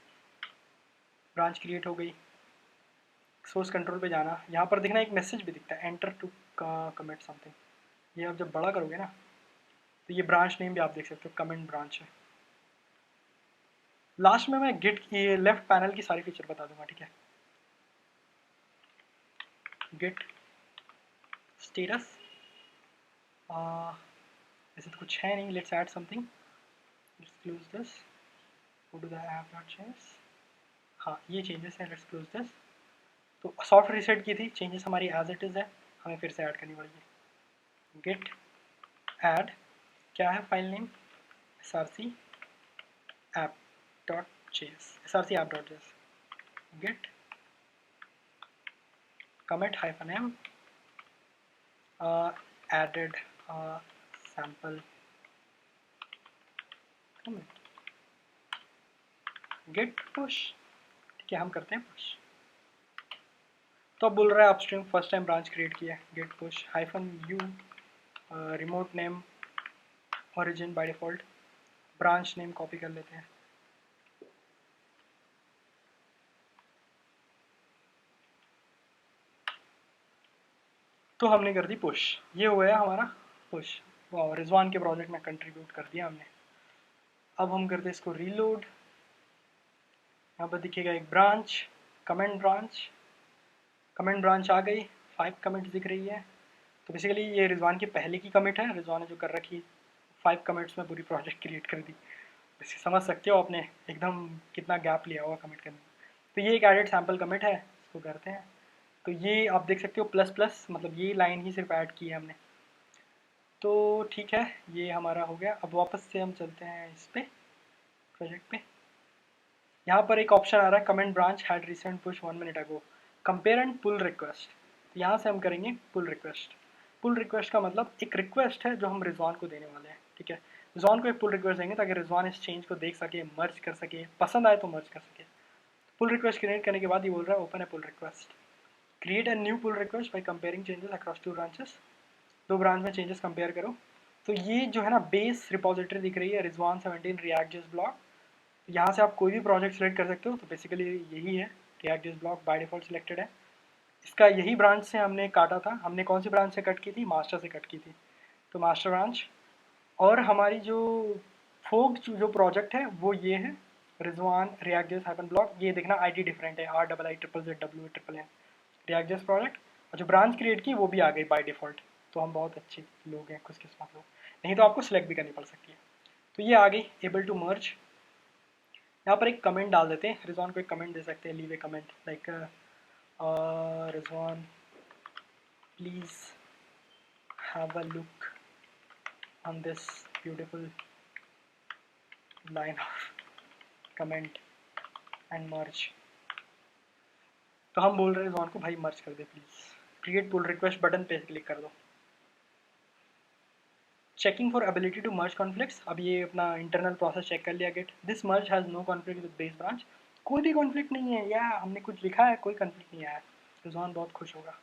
ब्रांच क्रिएट हो गई। सोर्स कंट्रोल पे जाना, यहाँ पर देखना एक मैसेज भी दिखता है, एंटर टू कमेंट समथिंग। ये आप जब बड़ा करोगे ना तो ये ब्रांच नेम भी आप देख सकते हो, कमेंट ब्रांच है। लास्ट में मैं गिट की लेफ्ट पैनल की सारी फीचर बता दूंगा। ठीक है, गिट स्टेटस, ऐसे तो कुछ है नहीं, let's add something, let's close this, go to the app not changes. हाँ ये चेंजेस है, लेट्स क्लोज दिस। तो सॉफ्ट रीसेट की थी, चेंजेस हमारी एज इट इज़ है, हमें फिर से ऐड करनी पड़ेगी। गिट ऐड, क्या है file name, src app.js, src app.js, git commit hyphen m, added sample commit, git push। ठीक है, हम करते हैं पुश। तो अब बोल रहा है upstream first time branch create किया है, git push hyphen u, remote name origin by default, branch name copy कर लेते हैं। तो हमने कर दी पुश, ये हुआ है हमारा पुश। वाह, रिजवान के प्रोजेक्ट में कंट्रीब्यूट कर दिया हमने। अब हम करते हैं इसको रीलोड, यहाँ पर दिखेगा एक branch, comment branch, comment branch आ गई, 5 कमेंट्स दिख रही है। तो बेसिकली ये रिजवान की पहले की कमिट है, रिजवान ने जो कर रखी 5 कमिट्स में पूरी प्रोजेक्ट क्रिएट कर दी। वैसे समझ सकते हो आपने एकदम कितना गैप लिया होगा कमिट करने में। तो ये एक एडेड सैम्पल कमिट है, इसको करते हैं। तो ये आप देख सकते हो प्लस प्लस, मतलब ये लाइन ही सिर्फ ऐड की है हमने। तो ठीक है, ये हमारा हो गया। अब वापस से हम चलते हैं इस पे प्रोजेक्ट पे। यहाँ पर एक ऑप्शन आ रहा है, comment branch had recent push 1 minute ago, compare and pull request. तो यहाँ से हम करेंगे पुल रिक्वेस्ट। पुल रिक्वेस्ट का मतलब एक रिक्वेस्ट है जो हम रिजवान को देने वाले हैं। ठीक है, रिजवान को एक पुल रिक्वेस्ट देंगे ताकि रिजवान इस चेंज को देख सके, मर्ज कर सके, पसंद आए तो मर्ज कर सके। पुल रिक्वेस्ट क्रिएट करने के बाद ये बोल रहा है ओपन है pull request, create a new pull request by comparing changes across 2 branches. 2 branch में चेंजेस कंपेयर करो। तो ये जो है ना बेस रिपोजिटरी दिख रही है, रिजवान 17 रिएक्ट जेएस ब्लॉक। यहाँ से आप कोई भी प्रोजेक्ट सेलेक्ट कर सकते हो। तो बेसिकली यही है, react JS block by default selected है। इसका यही ब्रांच से हमने काटा था। हमने कौन सी ब्रांच से कट की थी, मास्टर से कट की थी, तो मास्टर ब्रांच। और हमारी जो फोक जो प्रोजेक्ट है वो ये है, Rizwan react JS hyphen block. ये देखना आईडी डिफरेंट है, RIIZZWW रिएक्ट जेएस प्रोजेक्ट। और जो ब्रांच क्रिएट की वो भी आ गई बाय डिफॉल्ट। तो हम बहुत अच्छे लोग हैं, खुशकिस्मत लोग, नहीं तो आपको सिलेक्ट भी करनी पड़ सकती है। तो ये आ गई एबल टू मर्ज। यहाँ पर एक कमेंट डाल देते हैं, रिजवान को एक कमेंट दे सकते हैं, leave A comment like Rizwan please have a look on this beautiful line of comment and merge. तो हम बोल रहे हैं रिजवान को भाई मर्ज कर दे please, create pull request button पे क्लिक कर दो। Checking for ability to merge conflicts, अब ये अपना इंटरनल प्रोसेस चेक कर लिया gate, this merge has no conflict with base branch. कोई भी कॉन्फ्लिक्ट नहीं है, या हमने कुछ लिखा है कोई कॉन्फ्लिक्ट नहीं आया, रिजवान बहुत खुश होगा।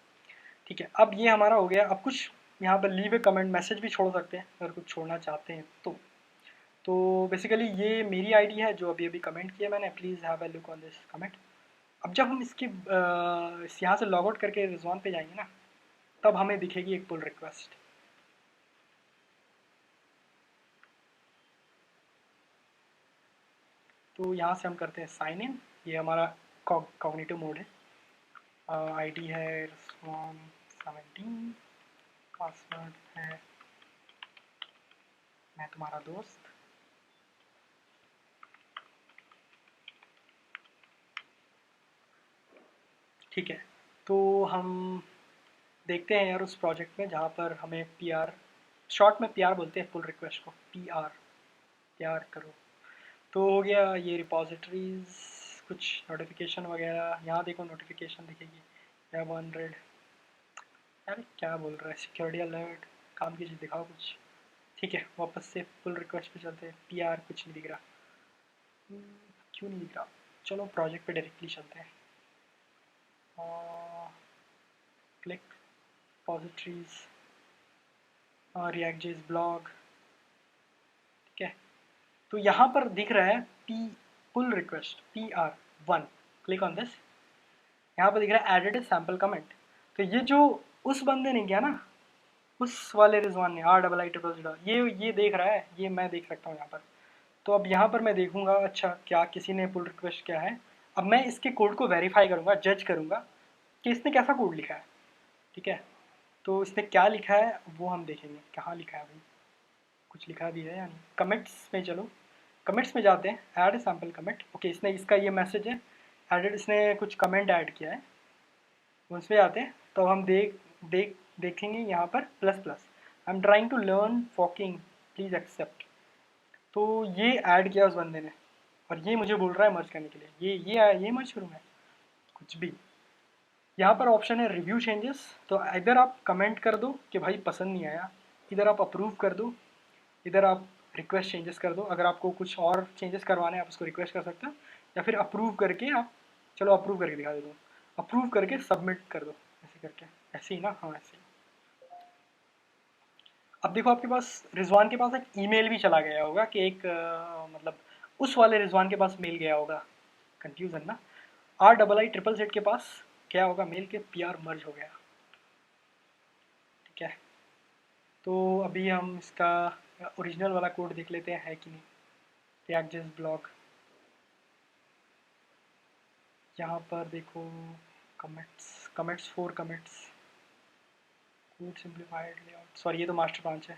ठीक है, अब ये हमारा हो गया। अब कुछ यहाँ पर लीव ए कमेंट मैसेज भी छोड़ सकते हैं अगर कुछ छोड़ना चाहते हैं तो बेसिकली ये मेरी आईडी है जो अभी अभी कमेंट किया मैंने, please have a look on this comment. अब जब हम इसके यहाँ से लॉग आउट करके रिजवान पे जाएंगे ना, तब हमें दिखेगी एक पुल रिक्वेस्ट। तो यहाँ से हम करते हैं साइन इन, ये हमारा कॉग्निटिव मोड है। आईडी है रिजवान 17, पासवर्ड है मैं तुम्हारा दोस्त। ठीक है, तो हम देखते हैं यार उस प्रोजेक्ट में जहाँ पर हमें पी आर, शॉर्ट में पी आर बोलते हैं पुल रिक्वेस्ट को, पी आर, प्यार करो। तो हो गया ये रिपॉजिटरीज, कुछ नोटिफिकेशन वगैरह, यहाँ देखो नोटिफिकेशन दिखेगी या 100। अरे क्या बोल रहा है, सिक्योरिटी अलर्ट, काम की चीज़ दिखाओ कुछ। ठीक है, वापस से पुल रिक्वेस्ट पे चलते हैं। पी आर कुछ नहीं दिख रहा। क्यों नहीं दिख रहा? चलो प्रोजेक्ट पे डायरेक्टली चलते हैं। Click repositories, React JS blog. ठीक है, तो यहाँ पर दिख रहा है P pull request PR1। Click on this. यहाँ पर दिख रहा है एडेड ए सैम्पल कमेंट। तो ये जो उस बंदे ने किया ना, उस वाले रिजवान ने, RIITTTT, ये देख रहा है, ये मैं देख सकता हूँ यहाँ पर। तो अब यहाँ पर मैं देखूंगा, अच्छा क्या किसी ने पुल रिक्वेस्ट किया है। अब मैं इसके कोड को वेरीफाई करूंगा, जज करूंगा कि इसने कैसा कोड लिखा है। ठीक है, तो इसने क्या लिखा है वो हम देखेंगे। कहाँ लिखा है भाई, कुछ लिखा भी है या नहीं? कमिट्स में चलो, कमिट्स में जाते हैं। Add sample commit. ओके, इसने, इसका ये मैसेज है एडेड, इसने कुछ कमेंट ऐड किया है, उस पर आते हैं। तो हम देखेंगे यहाँ पर plus plus, I am trying to learn forking, please accept. तो ये ऐड किया उस बंदे ने, और ये मुझे बोल रहा है मर्ज करने के लिए। ये मर्ज करूँ मैं कुछ भी? यहाँ पर ऑप्शन है रिव्यू चेंजेस। तो इधर आप कमेंट कर दो कि भाई पसंद नहीं आया, इधर आप अप्रूव कर दो, इधर आप रिक्वेस्ट चेंजेस कर दो। अगर आपको कुछ और चेंजेस करवाने हैं आप उसको रिक्वेस्ट कर सकते हो, या फिर अप्रूव करके आप, चलो अप्रूव करके दिखा देता हूँ, अप्रूव करके सबमिट कर दो, ऐसे करके। ऐसे ही ना? हाँ ऐसे ही। अब देखो आपके पास, रिजवान के पास एक ईमेल भी चला गया होगा कि एक मतलब उस वाले रिजवान के पास मेल गया होगा। कंफ्यूजन ना? RIIZZ के पास क्या होगा मेल के PR मर्ज हो गया। ठीक है, तो अभी हम इसका ओरिजिनल वाला कोड देख लेते हैं है कि नहीं। रिएक्ट जेएस ब्लॉग, यहाँ पर देखो commits 4 commits, code simplified layout, sorry ये तो मास्टर ब्रांच है।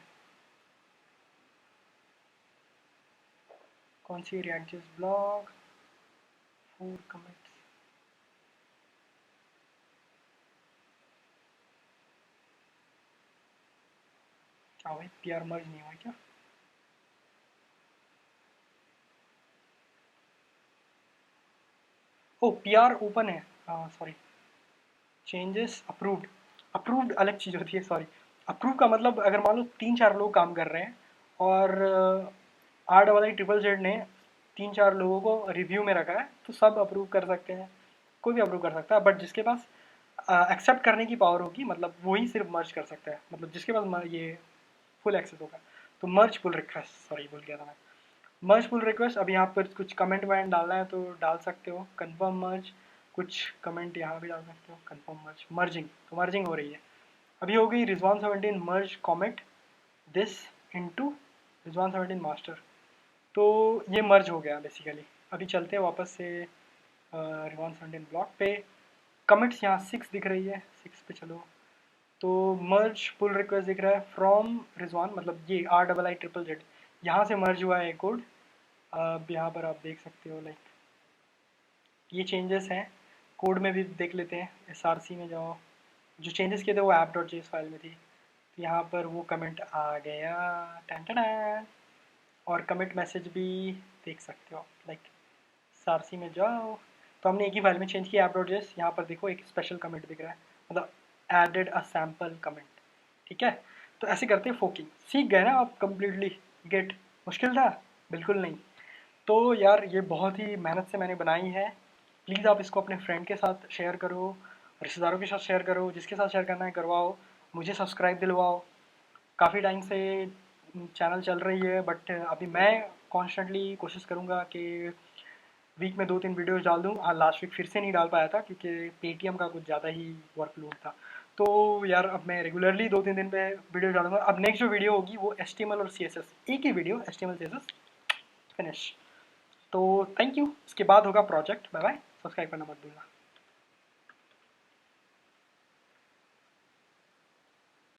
कौन सी? React JS blog 4 commits. क्या भाई PR मर्ज नहीं हुआ क्या? ओ PR ओपन है, हाँ सॉरी। चेंजेस अप्रूव्ड, अप्रूव्ड अलग चीज़ होती है, सॉरी। अप्रूव का मतलब अगर मान लो 3-4 लोग काम कर रहे हैं और RIIZZ ने 3-4 लोगों को रिव्यू में रखा है, तो सब अप्रूव कर सकते हैं, कोई भी अप्रूव कर सकता है। बट जिसके पास एक्सेप्ट करने की पावर होगी, मतलब वही सिर्फ मर्ज कर सकता है, मतलब जिसके पास ये फुल एक्सेस होगा। तो मर्ज पुल रिक्वेस्ट, सॉरी भूल गया था मैं। मर्ज पुल रिक्वेस्ट, अब यहाँ पर कुछ कमेंट वमेंट डालना है तो डाल सकते हो, कंफर्म मर्ज, कुछ कमेंट यहाँ भी डाल सकते हो, कंफर्म मर्ज, मर्जिंग। तो मर्जिंग हो रही है। अभी हो गई Rizwan 17 merge commit this into Rizwan 17 master. तो ये मर्ज हो गया बेसिकली। अभी चलते हैं वापस से रिजवान 17 ब्लॉक पे। कमिट्स यहाँ 6 दिख रही है, 6 पे चलो। तो मर्ज पुल रिक्वेस्ट दिख रहा है फ्रॉम रिजवान, मतलब ये RIIZZ, यहाँ से मर्ज हुआ है कोड। अब यहाँ पर आप देख सकते हो, लाइक ये चेंजेस हैं। कोड में भी देख लेते हैं, SRC में जाओ, जो चेंजेस किए थे वो app.js फाइल में थी। तो यहाँ पर वो कमेंट आ गया, टन टन टन। और कमिट मैसेज भी देख सकते हो, लाइक SRC में जाओ। तो हमने एक ही फाइल में चेंज किया app.js। यहाँ पर देखो एक स्पेशल कमेंट दिख रहा है, मतलब एडेड अ सैम्पल कमेंट। ठीक है, तो ऐसे करते हैं फोकिंग। सीख गए ना आप कम्प्लीटली गेट? मुश्किल था? बिल्कुल नहीं। तो यार ये बहुत ही मेहनत से मैंने बनाई है। प्लीज़ आप इसको अपने फ्रेंड के साथ शेयर करो, रिश्तेदारों के साथ शेयर करो, जिसके साथ शेयर करना है करवाओ, मुझे सब्सक्राइब दिलवाओ। काफ़ी टाइम से चैनल चल रही है, बट अभी मैं कॉन्स्टेंटली कोशिश करूँगा कि वीक में 2-3 वीडियोस डाल दूँ। हाँ, लास्ट वीक फिर से नहीं डाल पाया था क्योंकि पेटीएम का कुछ ज़्यादा ही वर्कलोड था। तो यार अब मैं रेगुलरली 2-3 दिन पे वीडियो डालूंगा। अब नेक्स्ट जो वीडियो होगी वो HTML और CSS, एक ही वीडियो, HTML CSS फिनिश। तो थैंक यू। इसके बाद होगा प्रोजेक्ट। बाय बाय, सब्सक्राइब करना मत भूलना।